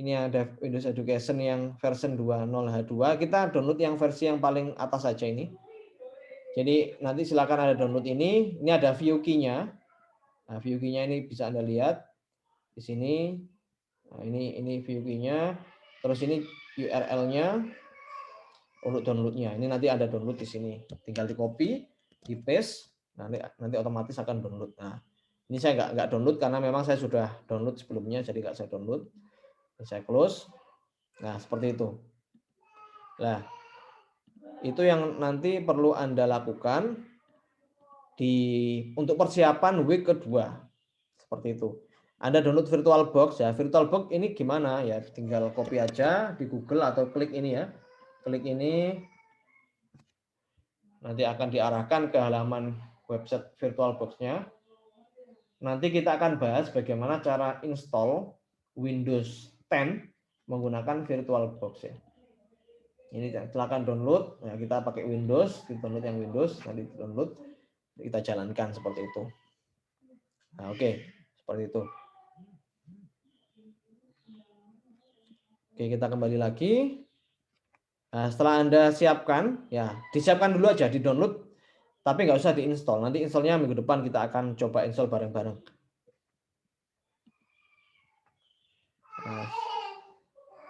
Ini ada Windows Education yang version 20H2. Kita download yang versi yang paling atas saja ini. Jadi nanti silakan ada download ini. Ini ada view key-nya. Nah, view key-nya ini bisa Anda lihat di sini. Nah, ini view key-nya. Terus ini URL-nya untuk download-nya. Ini nanti ada download di sini. Tinggal di copy, di paste, nanti otomatis akan download. Nah, ini saya nggak download karena memang saya sudah download sebelumnya, jadi nggak saya download. Saya close. Nah, seperti itu. Nah, itu yang nanti perlu Anda lakukan untuk persiapan week kedua. Seperti itu. Anda download VirtualBox ya. VirtualBox ini gimana ya? Tinggal copy aja di Google atau klik ini ya. Klik ini. Nanti akan diarahkan ke halaman website VirtualBox-nya. Nanti kita akan bahas bagaimana cara install Windows 10 menggunakan VirtualBox ya. Ini silakan download. Nah, kita pakai Windows, kita download yang Windows, nanti download, kita jalankan seperti itu. Nah, oke, seperti itu. Oke, kita kembali lagi. Nah, setelah Anda siapkan, ya disiapkan dulu aja, di download, tapi nggak usah diinstal. Nanti installnya minggu depan kita akan coba install bareng-bareng. Nah,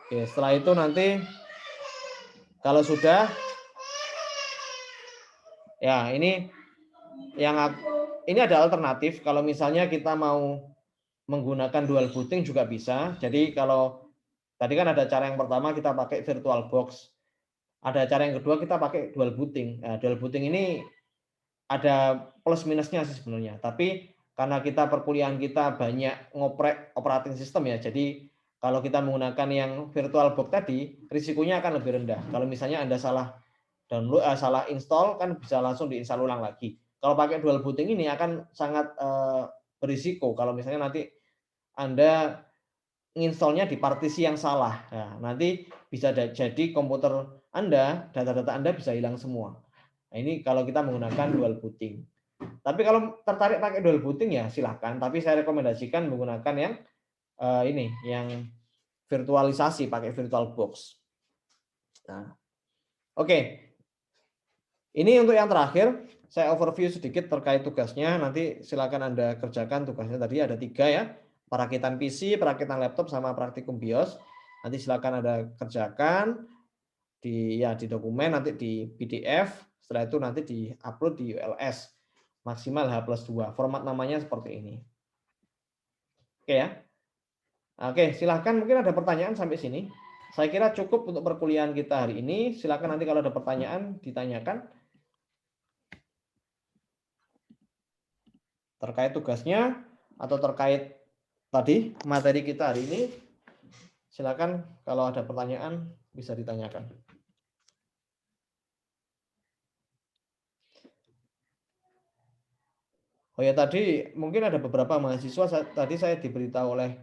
oke, setelah itu nanti kalau sudah, ya ini ada alternatif. Kalau misalnya kita mau menggunakan dual booting juga bisa. Jadi kalau tadi kan ada cara yang pertama kita pakai VirtualBox. Ada cara yang kedua kita pakai dual booting. Nah, dual booting ini ada plus minusnya sih sebenarnya. Tapi karena kita perkuliahan kita banyak ngoprek operating system ya. Jadi kalau kita menggunakan yang VirtualBox tadi, risikonya akan lebih rendah. Kalau misalnya Anda salah download, salah install, kan bisa langsung diinstal ulang lagi. Kalau pakai dual booting ini akan sangat berisiko. Kalau misalnya nanti Anda nginstallnya di partisi yang salah. Nah, nanti bisa jadi komputer Anda, data-data Anda bisa hilang semua. Nah, ini kalau kita menggunakan dual booting. Tapi kalau tertarik pakai dual booting ya silahkan. Tapi saya rekomendasikan menggunakan yang ini, yang virtualisasi pakai VirtualBox. Nah, oke. Ini untuk yang terakhir, saya overview sedikit terkait tugasnya. Nanti silakan Anda kerjakan tugasnya tadi ada 3 ya. Perakitan PC, perakitan laptop, sama praktikum BIOS. Nanti silakan Anda kerjakan di dokumen, nanti di PDF. Setelah itu nanti di-upload di ULS. Maksimal H+2. Format namanya seperti ini. Oke ya. Oke, silakan, mungkin ada pertanyaan sampai sini. Saya kira cukup untuk perkuliahan kita hari ini. Silakan nanti kalau ada pertanyaan ditanyakan terkait tugasnya atau terkait tadi materi kita hari ini. Silakan kalau ada pertanyaan bisa ditanyakan. Oh ya, tadi mungkin ada beberapa mahasiswa tadi saya diberitahu oleh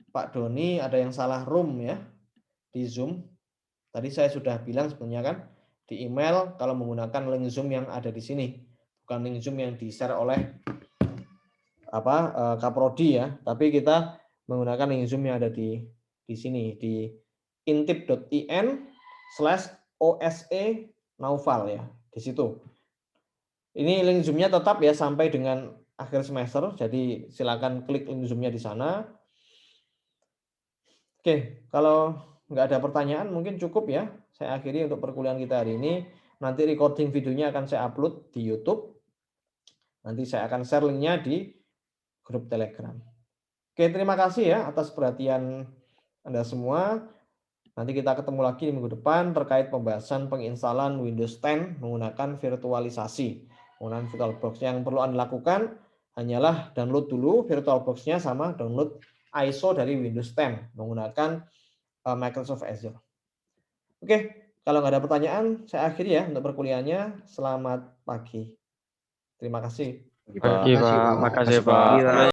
Pak Doni ada yang salah room ya di Zoom. Tadi saya sudah bilang sebenarnya kan di email kalau menggunakan link Zoom yang ada di sini, bukan link Zoom yang di-share oleh Kaprodi ya, tapi kita menggunakan link Zoom yang ada di sini di intip.in/ose Naufal ya, di situ. Ini link Zoom-nya tetap ya sampai dengan akhir semester, jadi silakan klik link Zoom-nya di sana. Oke, kalau nggak ada pertanyaan mungkin cukup ya. Saya akhiri untuk perkuliahan kita hari ini. Nanti recording videonya akan saya upload di YouTube. Nanti saya akan share linknya di grup Telegram. Oke, terima kasih ya atas perhatian Anda semua. Nanti kita ketemu lagi di minggu depan terkait pembahasan penginstalan Windows 10 menggunakan virtualisasi. Menggunakan VirtualBox. Yang perlu Anda lakukan hanyalah download dulu VirtualBox-nya sama download ISO dari Windows 10 menggunakan Microsoft Azure. Oke, kalau nggak ada pertanyaan, saya akhiri ya untuk perkuliahannya. Selamat pagi. Terima kasih. Pagi, Pak. Makasih, Pak.